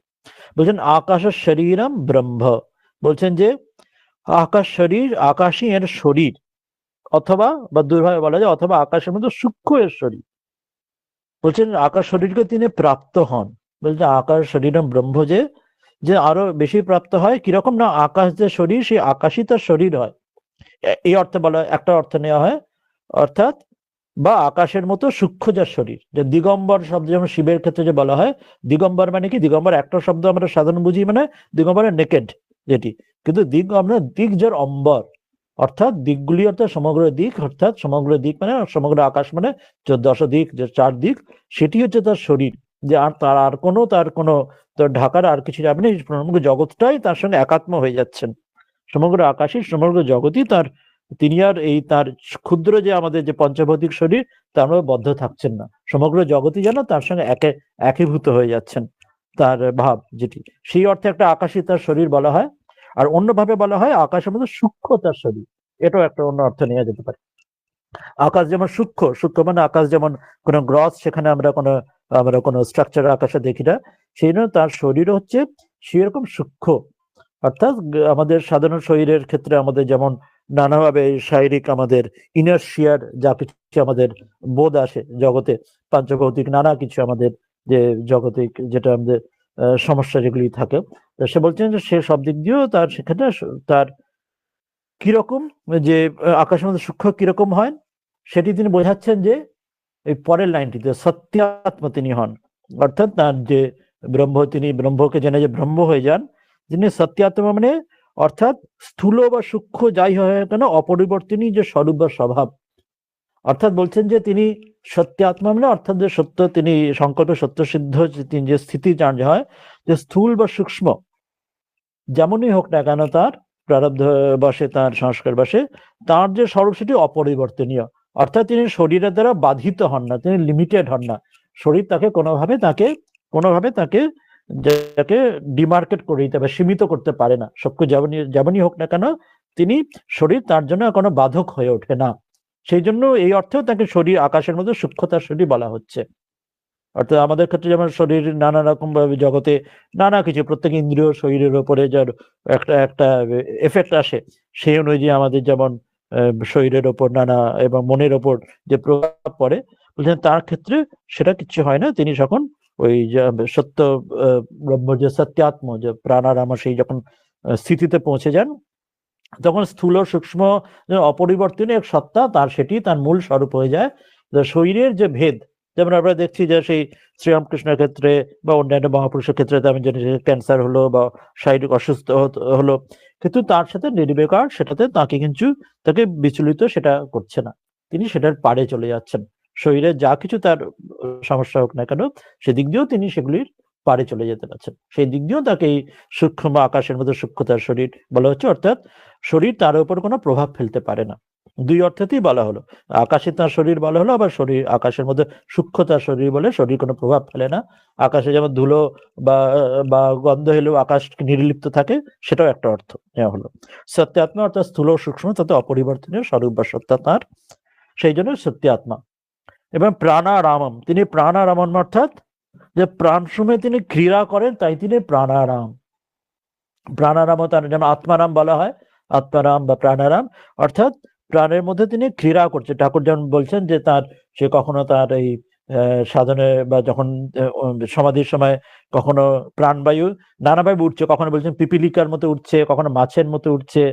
বলছেন আকাশের শরীরম ব্রহ্ম, বলছেন যে আকাশই এর শরীর, অথবা বা দুইভাবে বলা যায়, অথবা আকাশের মধ্যে সূক্ষ্ম এর শরীর। বলছেন আকাশ শরীরকে তিনি প্রাপ্ত হন, বলছেন আকাশ শরীরম ব্রহ্ম, যে আরো বেশি প্রাপ্ত হয় কিরকম না, আকাশ যে শরীর সেই আকাশই তার শরীর হয়, এই অর্থে বলা, একটা অর্থ নেওয়া হয়, অর্থাৎ বা আকাশের মতো সূক্ষ্ম যার শরীর, যে দিগম্বর শব্দ যেমন শিবের ক্ষেত্রে যে বলা হয়, দিগম্বর মানে কি, দিগম্বর একটা শব্দ আমরা সাধারণ বুঝি মানে দিগম্বরের নেকেড যেটি, কিন্তু আমরা দিক যার অম্বর, অর্থাৎ দিকগুলি অর্থাৎ সমগ্র দিক, অর্থাৎ সমগ্র দিক মানে সমগ্র আকাশ মানে 14 দিক, যে 4 দিক, সেটি হচ্ছে তার শরীর, যে আর তার কোনো তার ঢাকার আর কিছু যাবে না, সমগ্র জগৎটাই তার সঙ্গে একাত্ম হয়ে যাচ্ছেন, সমগ্র আকাশই সমগ্র জগৎই তার, তিনি আর এই তার ক্ষুদ্র যে আমাদের যে পঞ্চভৌতিক শরীর তার মধ্যে বদ্ধ থাকছেন না, সমগ্র জগৎই যেন তার সঙ্গে একীভূত হয়ে যাচ্ছেন, তার ভাব যেটি, সেই অর্থে একটা আকাশই তার শরীর বলা হয়। আর অন্যভাবে বলা হয় আকাশের মধ্যে সূক্ষ্ম তার শরীর, এটাও একটা অন্য অর্থ নেওয়া যেতে পারে। আকাশ যেমন সূক্ষ্ম মানে আকাশ যেমন কোনো গ্রস, সেখানে আমরা কোনো স্ট্রাকচার আকাশে দেখি না, সেই জন্য তার শরীর হচ্ছে সেরকম সূক্ষ্ম, অর্থাৎ আমাদের সাধারণ শরীরের ক্ষেত্রে আমাদের যেমন নানাভাবে শারীরিক আমাদের ইনার্শিয়ার যা কিছু আমাদের বোধ আসে জগতে, পাঞ্চভৌতিক নানা কিছু আমাদের যে জগতিক যেটা আমাদের সমস্যা যেগুলি থাকে, সে বলছেন যে সে সব দিক দিয়েও তার সেখানে তার কিরকম, যে আকাশের মধ্যে সূক্ষ্ম কিরকম হয় সেটি তিনি বোঝাচ্ছেন যে এই পরের লাইনটিতে সত্যাত্ম তিনি হন, অর্থাৎ তার যে তিনি ব্রহ্মকে জেনে যে ব্রহ্ম হয়ে যান, তিনি সত্যাত্মা মানে অর্থাৎ স্থূল বা সূক্ষ্ম যাই হয় কেন অপরিবর্তনীয় যে স্বরূপ বা স্বভাব, অর্থাৎ বলছেন যে তিনি সত্যাত্মা মানে অর্থাৎ যে সত্য, তিনি সংকল্প সত্য সিদ্ধ যে স্থিতি যার হয়, যে স্থূল বা সূক্ষ্ম যেমনই হোক না কেন তার প্রারব্ধ বসে, তার সংস্কার বসে, তার যে স্বরূপ সেটি অপরিবর্তনীয়, অর্থাৎ তিনি শরীরের দ্বারা বাধিত হন না, তিনি লিমিটেড হন না, শরীর তাকে কোনোভাবে তাকে যাকে ডিমার্কেট করে দিতে হবে, সীমিত করতে পারে না। সক্ষ যেমনই হোক না কেন, তিনি শরীর তার জন্য কোনো বাধক হয়ে ওঠে না। সেই জন্য এই অর্থেও তাকে শরীর আকাশের মধ্যে সূক্ষ্মতার শরীর বলা হচ্ছে। অর্থাৎ আমাদের ক্ষেত্রে যেমন শরীর নানা রকম ভাবে জগতে নানা কিছু প্রত্যেক ইন্দ্রিয় শরীরের উপরে যার একটা একটা এফেক্ট আসে, সেই অনুযায়ী আমাদের যেমন শরীরের ওপর নানা এবং মনের ওপর যে প্রভাব পড়ে, বলছেন তার ক্ষেত্রে সেটা কিছু হয় না। তিনি যখন ওই যে সত্য ব্রহ্ম যে সত্যাত্ম যে প্রাণারাম সেই যখন স্থিতিতে পৌঁছে যান, তখন স্থূল সূক্ষ্ম অপরিবর্তনীয় এক সত্তা তার সেটি তার মূল স্বরূপ হয়ে যায়। শরীরের যে ভেদ, যেমন আমরা দেখছি যে সেই শ্রীরামকৃষ্ণের ক্ষেত্রে বা অন্যান্য মহাপুরুষের ক্ষেত্রে আমি জানি যে ক্যান্সার হলো বা শারীরিক অসুস্থ হলো, কিন্তু তার সাথে নির্বিকার সেটাতে তাকে কিন্তু তাকে বিচলিত সেটা করছে না, তিনি সেটার পারে চলে যাচ্ছেন। শরীরে যা কিছু তার সমস্যা হোক না কেন, সেদিক দিয়েও তিনি সেগুলির পারে চলে যেতে পারছেন। সেই দিক দিয়েও তাকে এই সূক্ষ্ম আকাশের মধ্যে সূক্ষ্মতার শরীর বলা হচ্ছে, অর্থাৎ শরীর তার উপর কোনো প্রভাব ফেলতে পারে না। দুই অর্থেতেই বলা হলো, আকাশে তার শরীর বলা হলো, আবার শরীর আকাশের মধ্যে সূক্ষ্মতার শরীর বলে শরীর কোনো প্রভাব ফেলে না। আকাশে যেমন ধুলো বা বা গন্ধ হলেও আকাশ নির্লিপ্ত থাকে, সেটাও একটা অর্থ নেওয়া হলো। সত্যাত্মা অর্থাৎ স্থূল সূক্ষ্ম তাতে অপরিবর্তনীয় স্বরূপ বা সত্তা তার, সেই জন্য সত্যাত্মা। এবং প্রাণারামম, তিনি প্রাণারামম অর্থাৎ যে প্রাণ সময়ে তিনি ক্রীড়া করেন, তাই তিনি প্রাণারাম। প্রাণারাম তার যেমন আত্মারাম বলা হয়, আত্মারাম বা প্রাণারাম অর্থাৎ প্রাণের মধ্যে তিনি ক্রীড়া করছে। ঠাকুর যেমন বলছেন যে তার সে কখনো তার এই সাধনে বা যখন সমাধির সময় কখনো প্রাণবায়ু নানাভাবে উঠছে, কখনো বলছেন পিপিলিকার মতো উঠছে, কখনো মাছের মতো উঠছে,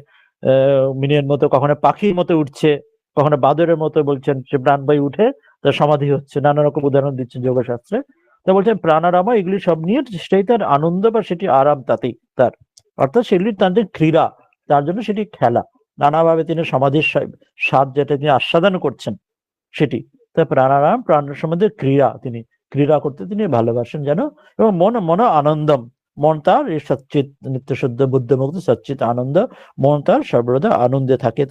মিনের মতো, কখনো পাখির মতো উঠছে, কখনো বাদরের মতো, বলছেন সে প্রাণবায়ু উঠে তার সমাধি হচ্ছে। নানা রকম উদাহরণ দিচ্ছেন যোগশাস্ত্রে। তা বলছেন প্রাণারাম এগুলি সব নিয়ে সেটাই তার আনন্দ বা সেটি আরাম, তাতেই তার অর্থাৎ সেগুলি তাদের ক্রীড়া, তার জন্য সেটি খেলা। নানাভাবে তিনি সমাধির স্বাদ যেটা তিনি আস্বাদন করছেন সেটি। তাই প্রাণারাম প্রাণের সম্বন্ধে ক্রীড়া, তিনি ক্রীড়া করতে তিনি ভালোবাসেন যেন, এবং মন আনন্দম, মন তার এই সচ্চিত নিত্য শুদ্ধ বুদ্ধমুক্ত সচ্চিত আনন্দ, মন তার সর্বদা আনন্দে থাকে।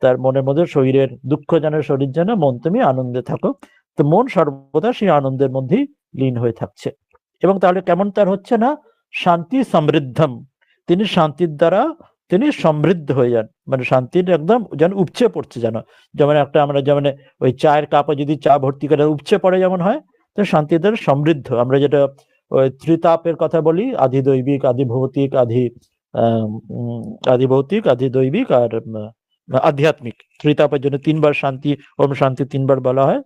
তার মনের মধ্যে শরীরের দুঃখ যেন শরীর যেন, মন তুমি আনন্দে থাকো। তো মন সর্বদা সেই আনন্দের মধ্যেই লীন হয়ে থাকছে। এবং তাহলে কেমন তার হচ্ছে না, শান্তি সমৃদ্ধম, তিনি শান্তির দ্বারা তিনি সমৃদ্ধ হয়ে যান, মানে শান্তির একদম যেন উপচে পড়ছে যেন। যেমন একটা আমরা যেমন ওই চায়ের কাপে যদি চা ভর্তি করে উপচে পড়ে যেমন হয়, তো শান্তির দ্বারা সমৃদ্ধ। আমরা যেটা ওই ত্রিতাপের কথা বলি, আধি দৈবিক, আধি ভৌতিক, আধি ভৌতিক, আধি দৈবিক আর আধ্যাত্মিক। ত্রিতাপের জন্য তিনবার শান্তি, ওম শান্তি তিনবার বলা হয়।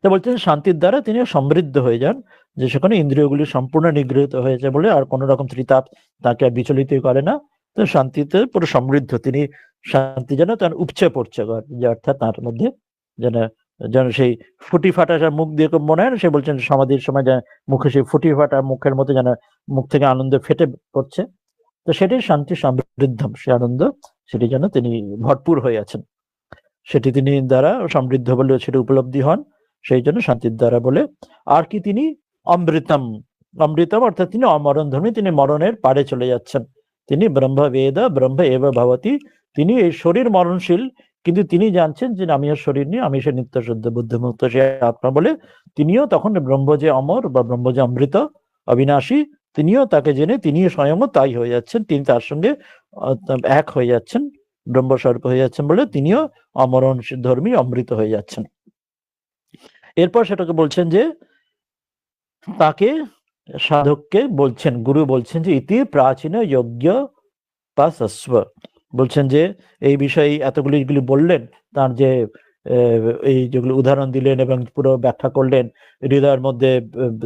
তো বলছেন শান্তির দ্বারা তিনি সমৃদ্ধ হয়ে যান, যে সেখানে ইন্দ্রিয়গুলি সম্পূর্ণ নিগৃহীত হয়েছে বলে আর কোনো রকম ত্রিতাপ তাকে আর বিচলিত করে না। তো শান্তিতে পুরো সমৃদ্ধ তিনি, শান্তি যেন তার উপচে পড়ছে, যে অর্থাৎ তার মধ্যে যেন যেন সেই ফুটি ফাটা মুখ দিয়ে মনে হয় না, সে বলছেন সমাধির সময় যে মুখে সেই ফুটি ফাটা মুখের মতো যেন মুখ থেকে আনন্দ ফেটে পড়ছে। তো সেটাই শান্তি সমৃদ্ধম, সে আনন্দ সেটি যেন তিনি ভরপুর হয়ে আছেন, সেটি তিনি দ্বারা সমৃদ্ধ বলে সেটা উপলব্ধি হন, সেই জন্য শান্তির দ্বারা বলে। আর কি তিনি অমৃতম, অমৃতম অর্থাৎ তিনি অমরণ ধর্মী, তিনি মরণের পারে চলে যাচ্ছেন। তিনি ব্রহ্ম বেদ ব্রহ্ম এব ভবতি, তিনি এই শরীর মরণশীল, কিন্তু তিনি জানছেন যে আমি আর শরীর নেই, আমি সে নিত্য শুদ্ধ বুদ্ধমুক্ত সে আত্মা বলে, তিনিও তখন ব্রহ্ম যে অমর বা ব্রহ্ম যে অমৃত অবিনাশী, তিনিও তাকে জেনে তিনিও স্বয়ং তাই হয়ে যাচ্ছেন, তিনি তার সঙ্গে এক হয়ে যাচ্ছেন, ব্রহ্মস্বরূপ হয়ে যাচ্ছেন বলে তিনিও অমরণ ধর্মী অমৃত হয়ে যাচ্ছেন। এরপর সেটাকে বলছেন যে তাকে সাধককে বলছেন, গুরু বলছেন যে ইতি প্রাচীন যজ্ঞ পাশস্ব, বলছেন যে এই বিষয়ে এতগুলি বললেন, তার যে এই যেগুলো উদাহরণ দিলেন এবং পুরো ব্যাখ্যা করলেন, হৃদয়ের মধ্যে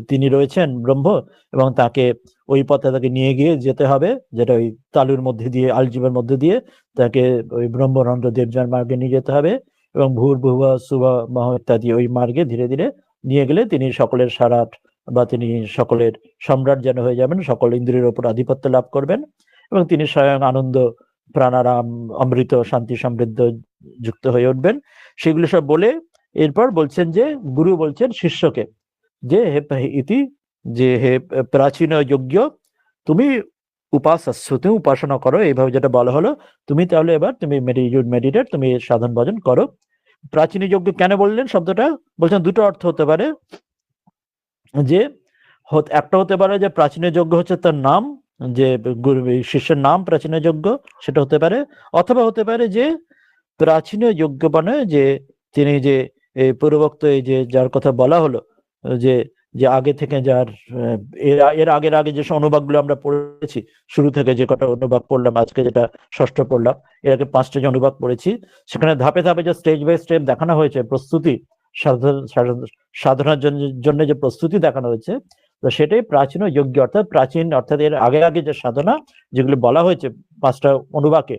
তিনি রয়েছেন ব্রহ্ম, এবং তাকে ওই পথে তাকে নিয়ে গিয়ে যেতে হবে, যেটা ওই তালুর মধ্যে দিয়ে আলজীবের মধ্যে দিয়ে তাকে ওই ব্রহ্মরন্ধ্র দেবযান মার্গে নিয়ে যেতে হবে, এবং ভূর্ভুব শুভ মহ ইত্যাদি ওই মার্গে ধীরে ধীরে নিয়ে গেলে তিনি সকলের সারাট বা তিনি সকলের সম্রাট যেন হয়ে যাবেন, সকল ইন্দ্রিয়ের উপর আধিপত্য লাভ করবেন, এবং তিনি স্বয়ং আনন্দ প্রাণারাম অমৃত শান্তি সমৃদ্ধ যুক্ত হয়ে উঠবেন। সেগুলো সব বলে এরপর বলছেন যে গুরু বলছেন শিষ্যকে যে হে ইতি, যে হে প্রাচীন যজ্ঞ, তুমি উপাসস্য, তুমি উপাসনা করো, এইভাবে যেটা বলা হলো, তুমি তাহলে এবার তুমি মেডিটেট, তুমি সাধন ভজন করো। প্রাচীন যজ্ঞ কেন বললেন শব্দটা, বলছেন দুটো অর্থ হতে পারে, যে একটা হতে পারে যে প্রাচীনের যজ্ঞ হচ্ছে তার নাম, যে শিষ্যের নাম প্রাচীনের যজ্ঞ, সেটা হতে পারে। অথবা হতে পারে যে প্রাচীন যজ্ঞ মানে যে তিনি যে এই পূর্ববক্ত, এই যে যার কথা বলা হলো, যে যে আগে থেকে যার এর আগের আগে যে অনুবাদগুলো আমরা পড়েছি, শুরু থেকে যে কটা অনুবাদ পড়লাম, আজকে যেটা ষষ্ঠ পড়লাম, এর আগে 5টা যে অনুবাদ পড়েছি, সেখানে ধাপে ধাপে যে স্টেজ বাই স্টেপ দেখানো হয়েছে প্রস্তুতি, সাধনার জন্য যে প্রস্তুতি দেখানো হয়েছে, তো সেটাই প্রাচীন যজ্ঞ, অর্থাৎ প্রাচীন অর্থাৎ এর আগে আগে যে সাধনা যেগুলো বলা হয়েছে 5টা অনুবাকে,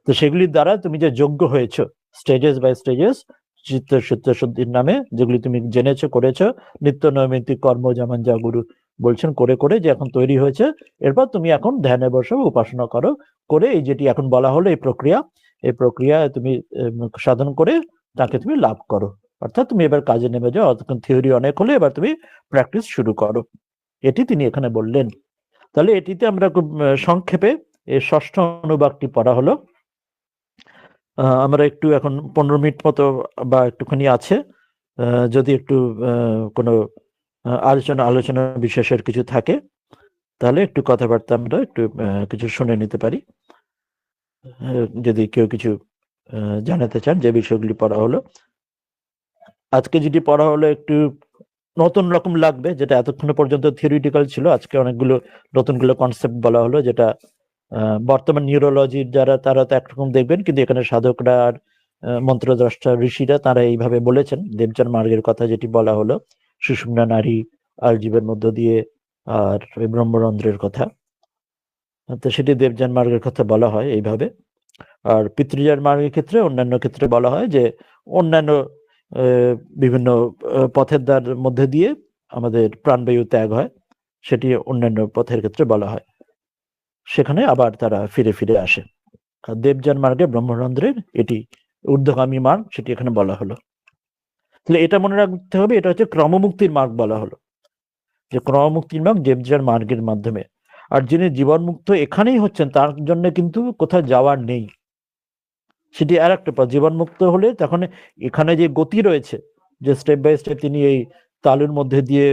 তো সেগুলির দ্বারা তুমি যে যোগ্য হয়েছো স্টেজেস বাই স্টেজেস, চিত্ত চিত্ত শুদ্ধির নামে যেগুলি তুমি জেনেছো করেছো, নিত্য নৈমিত্তিক কর্ম যেমন যা গুরু বলছেন করে করে যে এখন তৈরি হয়েছে, এরপর তুমি এখন ধ্যানে বসো, উপাসনা করো, করে এই যেটি এখন বলা হলো এই প্রক্রিয়া তুমি সাধন করে তাকে তুমি লাভ করো। অর্থাৎ তুমি এবার কাজে নেমে যাও, অতক্ষণ থিওরি অনেক হলে এবার তুমি প্র্যাকটিস শুরু করো, এটি তিনি এখানে বললেন। তাহলে এটিতে আমরা খুব সংক্ষেপে এই ষষ্ঠ অনুবাদটি পড়া হলো। আমরা একটু এখন 15 মিনিট মতো বা একটুখানি আছে, যদি একটু কোনো আলোচনা বিশেষের কিছু থাকে তাহলে একটু কথাবার্তা আমরা একটু কিছু শুনে নিতে পারি, যদি কেউ কিছু জানাতে চান যে বিষয়গুলি পড়া হলো। আজকে যেটি পড়া হলো একটু নতুন রকম লাগবে, যেটা এতক্ষণ পর্যন্ত থিওরিটিক্যাল ছিল, আজকে অনেকগুলো নতুনগুলো কনসেপ্ট বলা হলো, যেটা বর্তমান নিউরোলজির যারা তারা তো একরকম দেখবেন, কিন্তু এখানে সাধকরা আর মন্ত্রদ্রষ্টা ঋষিরা তারা এইভাবে বলেছেন। দেবযান মার্গের কথা যেটি বলা হলো, সুষুম্না নারী আর জীবের মধ্য দিয়ে, আর ওই ব্রহ্মরন্ধ্রের কথা, তো সেটি দেবযান মার্গের কথা বলা হয় এইভাবে। আর পিতৃযান মার্গের ক্ষেত্রে অন্যান্য ক্ষেত্রে বলা হয় যে অন্যান্য বিভিন্ন পথের দ্বার মধ্যে দিয়ে আমাদের প্রাণবায়ু ত্যাগ হয়, সেটি অন্যান্য পথের ক্ষেত্রে বলা হয়, সেখানে আবার তারা ফিরে ফিরে আসে। আর দেবযান মার্গে ব্রহ্মরন্ধ্রের এটি ঊর্ধ্বগামী মার্গ, সেটি এখানে বলা হলো। তাহলে এটা মনে রাখতে হবে, এটা হচ্ছে ক্রমমুক্তির মার্গ বলা হলো, যে ক্রমমুক্তির মার্গ দেবযান মার্গের মাধ্যমে। আর যিনি জীবন মুক্ত এখানেই হচ্ছেন, তার জন্য কিন্তু কোথাও যাওয়ার নেই, সেটি আর একটা পথ। জীবন মুক্ত হলে তখন এখানে যে গতি রয়েছে, যে স্টেপ বাই স্টেপ তিনি এই তালুর মধ্যে দিয়ে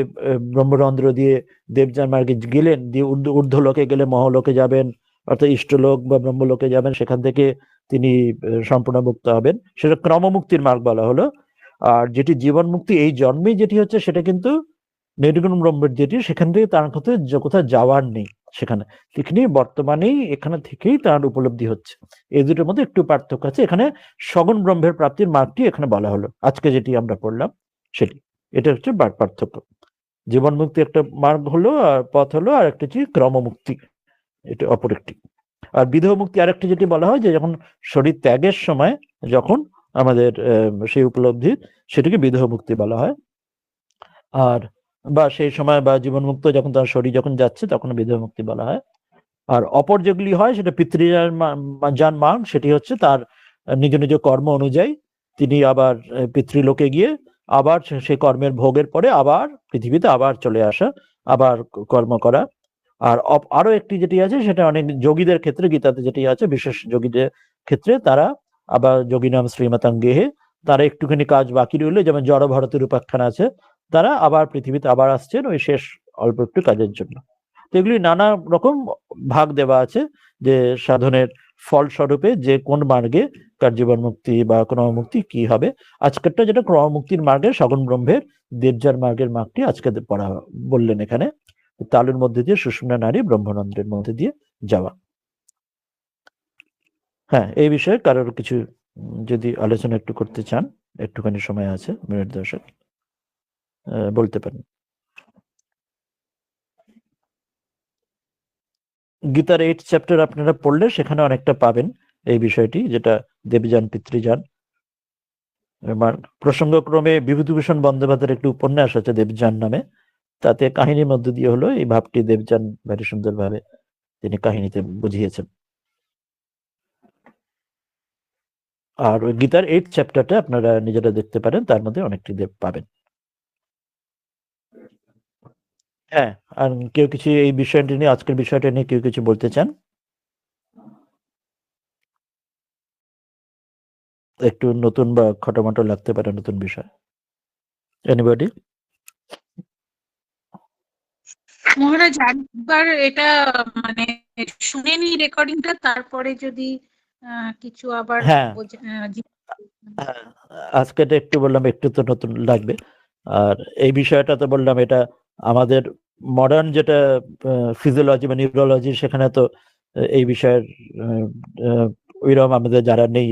ব্রহ্মরন্ধ্র দিয়ে দেবযান মার্গে গেলেন, দিয়ে ঊর্ধ্বলোকে গেলে মহলোকে যাবেন, অর্থাৎ ইষ্টলোক বা ব্রহ্মলোকে যাবেন, সেখান থেকে তিনি সম্পূর্ণ মুক্ত হবেন, সেটা ক্রমমুক্তির মার্গ বলা হলো। আর যেটি জীবন মুক্তি এই জন্মেই যেটি হচ্ছে, সেটা কিন্তু নির্গুণ ব্রহ্মের যেটি, সেখান থেকে তার কোথাও যাওয়ার নেই, সেখানে এখানে বর্তমানেই এখানে থেকেই তার উপলব্ধি হচ্ছে। এই দুটোর মধ্যে একটু পার্থক্য আছে, এখানে সগুণ ব্রহ্মের প্রাপ্তির মার্গটি এখানে বলা হলো, আজকে যেটি আমরা পড়লাম সেটি, এটা হচ্ছে পার্থক্য। জীবন মুক্তি একটা মার্গ হলো আর পথ হলো, আর একটা হচ্ছে ক্রমমুক্তি, এটা অপর একটি। আর বিদেহ মুক্তি আরেকটি যেটি বলা হয়, যে যখন শরীর ত্যাগের সময় যখন আমাদের সেই উপলব্ধি, সেটিকে বিদেহ মুক্তি বলা হয়। আর বা সেই সময় বা জীবন মুক্ত যখন তার শরীর যখন যাচ্ছে, তখন বিদেহ মুক্তি বলা হয়। আর অপর যেগুলি হয় সেটা পিতৃযান মার্গ, সেটি হচ্ছে তার নিজ নিজ কর্ম অনুযায়ী তিনি আবার পিতৃলোকে গিয়ে আবার সেই কর্মের ভোগের পরে আবার পৃথিবীতে আবার চলে আসা, আবার কর্ম করা। আর আরো একটি যেটি আছে, সেটা অনেক যোগীদের ক্ষেত্রে, গীতাতে যেটি আছে বিশেষ যোগীদের ক্ষেত্রে, তারা আবার যোগী নাম শ্রীমতাং গেহে, তারা একটুখানি কাজ বাকি রইলে, যেমন জড় ভরতের উপাখ্যান আছে, তারা আবার পৃথিবীতে আবার আসছেন ওই শেষ অল্প একটু কাজের জন্য। তো এগুলি নানা রকম ভাগ দেওয়া আছে, যে সাধনের ফলস্বরূপে যে কোন মার্গে কার জীবন মুক্তি বা ক্রমমুক্তি কি হবে। আজকেরটা যেটা ক্রমমুক্তির মার্গে সগুণ ব্রহ্মের দেবযান মার্গের মার্গটি আজকে পড়া বললেন এখানে, তালুর মধ্যে দিয়ে সুষুম্না নারী ব্রহ্মানন্দের মধ্যে দিয়ে যাওয়া। হ্যাঁ, এই বিষয়ে কারোর কিছু যদি আলোচনা একটু করতে চান, একটুখানি সময় আছে, মিনিট 10 বলতে পারেন। গীতার 8 চ্যাপ্টার আপনারা পড়লে সেখানে অনেকটা পাবেন এই বিষয়টি, যেটা দেবযান পিতৃযান। প্রসঙ্গক্রমে বিভূতিভূষণ বন্দ্যোপাধ্যায়ের একটি উপন্যাস আছে দেবযান নামে, তাতে কাহিনীর মধ্য দিয়ে হলো এই ভাবটি দেবযান ভারী সুন্দরভাবে তিনি কাহিনীতে বুঝিয়েছেন। আর ওই গীতার 8 চ্যাপ্টারটা আপনারা নিজেরা দেখতে পারেন, তার মধ্যে অনেকটি পাবেন। হ্যাঁ, আর কেউ কিছু এই বিষয়টি নিয়ে, আজকের বিষয়টা নিয়ে কেউ কিছু বলতে চান? একটু নতুন বা খটোমটো লাগতে পারে নতুন বিষয়। এনিবডি? মহারাজ একবার এটা মানে শুনে নি রেকর্ডিংটা, তারপরে যদি কিছু আবার হ্যাঁ, হ্যাঁ, আজকে এটা একটু বললাম, একটু তো নতুন লাগবে। আর এই বিষয়টা তো বললাম, এটা আমাদের মডার্ন যেটা ফিজিওলজি বা নিউরোলজি, সেখানে তো এই বিষয়ের ওইরকম আমাদের যারা নেই,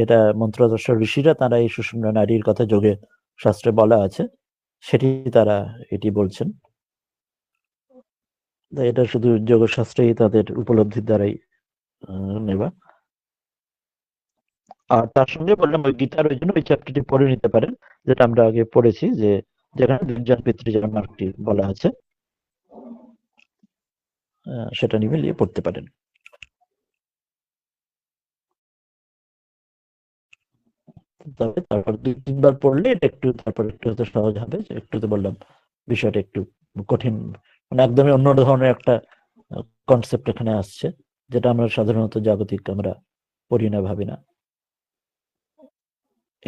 এটা মন্ত্রদর্শ ঋষিরা, তারা এই সুষুম্না নারীর কথা যোগে শাস্ত্রে বলা আছে, সেটি তারা এটি বলছেন। এটা শুধু যোগশাস্ত্রেই তাদের উপলব্ধির দ্বারাই নেবা। আর তার সঙ্গে বললাম ওই গীতার ওই জন্য ওই চ্যাপ্টারটি পড়ে নিতে পারেন, যেটা আমরা আগে পড়েছি, যে যেখানে দুর্জন পিতৃজন মার্গটি বলা আছে, সেটা নিয়ে মিলিয়ে পড়তে পারেন। তবে তারপর 2-3 বার পড়লে এটা একটু, তারপর একটু হয়তো সহজ হবে। যে একটু তো বললাম বিষয়টা একটু কঠিন, মানে একদমই অন্য ধরনের একটা কনসেপ্ট এখানে আসছে, যেটা আমরা সাধারণত জাগতিক আমরা পড়ি না, ভাবি না।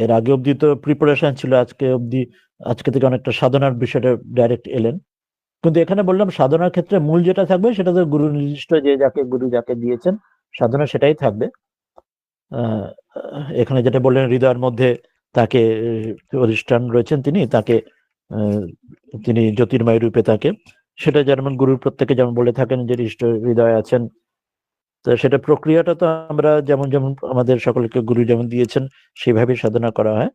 এর আগে অব্দি তো প্রিপারেশন ছিল, আজকে থেকে অনেকটা সাধনার বিষয়টা ডাইরেক্ট এলেন। কিন্তু এখানে বললাম সাধনার ক্ষেত্রে মূল যেটা থাকবে সেটা তো গুরু নির্দিষ্ট, যে গুরু যাকে দিয়েছেন সাধনা সেটাই থাকবে। এখানে যেটা বললেন হৃদয়ের মধ্যে তাকে অধিষ্ঠান রয়েছেন, তিনি জ্যোতির্ময় রূপে তাকে, সেটা যেমন গুরুর প্রত্যেকে যেমন বলে থাকেন যে হৃদয় আছেন। তো সেটা প্রক্রিয়াটা তো আমরা যেমন যেমন আমাদের সকলকে গুরু যেমন দিয়েছেন সেইভাবে সাধনা করা হয়।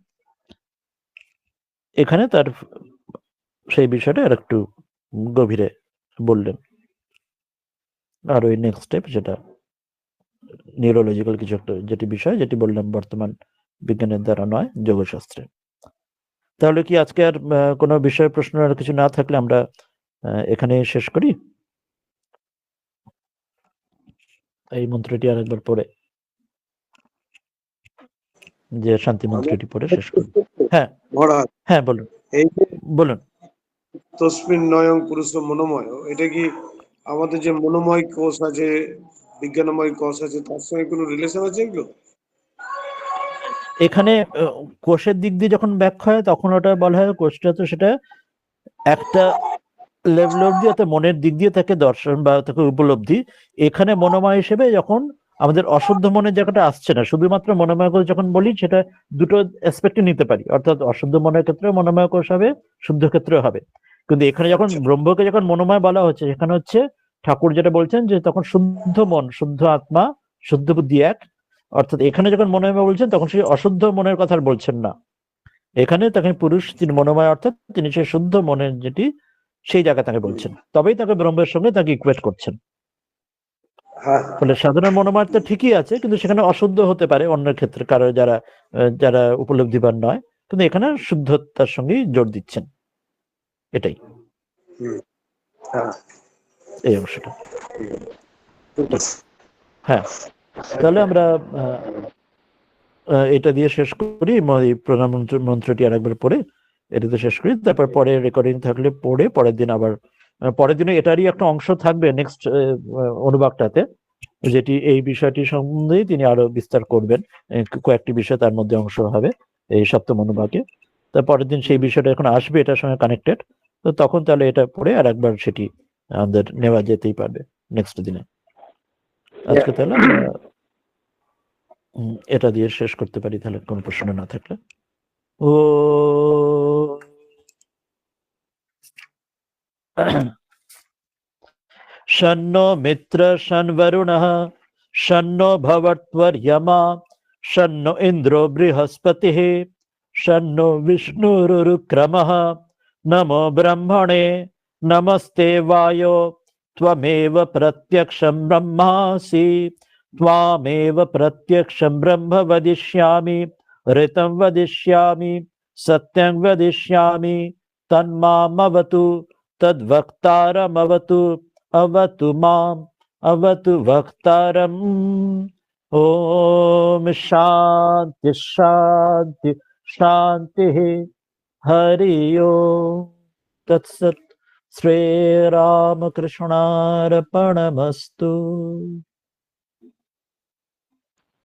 এখানে তার সেই বিষয়টা আর একটু গভীরে বললেন। আর ওই নেক্সট স্টেপ, যেটা নিউরোলজিক্যাল কিছু একটা যেটি বিষয়, যেটি বললাম বর্তমান বিজ্ঞানের দ্বারা নয়, যোগশাস্ত্রে। তাহলে কি আজকে আর কোনো বিষয় প্রশ্ন আর কিছু না থাকলে আমরা এখানে শেষ করি, এই মন্ত্রটি আরেকবার পড়ে, যে শান্তি মন্ত্রটি পড়ে শেষ করি। হ্যাঁ, মহারাজ, হ্যাঁ, বলুন এই যে বলুন। তস্মিন নয়ং পুরুষ মনোময়, এটা কি আমাদের যে মনোময় কোষ আছে, বিজ্ঞানময় কোষ আছে, তার সঙ্গে কোনো রিলেশন আছে এগুলো? এখানে কোষের দিক দিয়ে যখন ব্যাখ্যা হয় তখন ওটা বলা হয় কোষটা তো সেটা একটা লেভেল অব্দি, অর্থাৎ মনের দিক দিয়ে থাকে দর্শন বা থাকে উপলব্ধি। এখানে মনোময় হিসেবে যখন আমাদের অশুদ্ধ মনের জায়গাটা আসছে না, শুধুমাত্র মনোময় কোষ যখন বলি, সেটা দুটো অ্যাসপেক্টে নিতে পারি, অর্থাৎ অশুদ্ধ মনের ক্ষেত্রে মনোময় কোষ হবে, শুদ্ধ ক্ষেত্রেও হবে। কিন্তু এখানে যখন ব্রহ্মকে যখন মনোময় বলা হচ্ছে, সেখানে হচ্ছে ঠাকুর যেটা বলছেন যে তখন শুদ্ধ মন, শুদ্ধ আত্মা, শুদ্ধ বুদ্ধি এক। অর্থাৎ এখানে যখন মনোময় বলছেন তখন সেই অশুদ্ধ মনের কথা বলছেন না। এখানে তাকে পুরুষ তিনি মনোময়, অর্থাৎ তিনি সেই শুদ্ধ মনের যেটি, সেই জায়গা তাকে বলছেন, তবেই তাকে ব্রহ্মের সঙ্গে তাকে ইকুয়েট করছেন। ফলে সাধারণ মনোময় তো ঠিকই আছে, কিন্তু সেখানে অশুদ্ধ হতে পারে অন্য ক্ষেত্রে, কারো যারা উপলব্ধিবান নয়, কিন্তু এখানে শুদ্ধতার সঙ্গেই জোর দিচ্ছেন, এটাই এই অংশটা। হ্যাঁ, তাহলে আমরা এটা দিয়ে শেষ করি, প্রণাম মন্ত্রটি আরেকবার পড়ে এটাতে শেষ করি। তারপর পরে রেকর্ডিং থাকলে পড়ে পরের দিন আবার, পরের দিনে এটারই একটা অংশ থাকবে নেক্সট অনুবাদটাতে, যেটি এই বিষয়টি সম্বন্ধে তিনি আরো বিস্তার করবেন। কয়েকটি বিষয় তার মধ্যে অংশ হবে এই সপ্তম অনুবাদে। তারপরের দিন সেই বিষয়টা এখন আসবে এটার সঙ্গে কানেক্টেড, তো তখন তাহলে এটা পড়ে আর একবার সেটি আমাদের নেওয়া যেতেই পারবে নেক্সট দিনে। আজকে তাহলে আমরা এটা দিয়ে শেষ করতে পারি, তাহলে কোনো প্রশ্ন না থাকলে। ও शन्नो मित्र शन्वरुणः शन्नो भवत्वर्यमा शन्नो इन्द्रो बृहस्पतिः शन्नो विष्णुरुक्रमः नमो ब्रह्मणे नमस्ते वायो त्वमेव प्रत्यक्षं ब्रह्मासि त्वामेव प्रत्यक्षं ब्रह्म वदिष्यामि ऋतं वदिष्यामि सत्यं वदिष्यामि तन्मामवतु तद्वक्तारमवतु अवतु माम् अवतु वक्तारम्। ओम शांति शांति शांतिः। हरि ओम तत्सत्। श्री रामकृष्णार्पणमस्तु।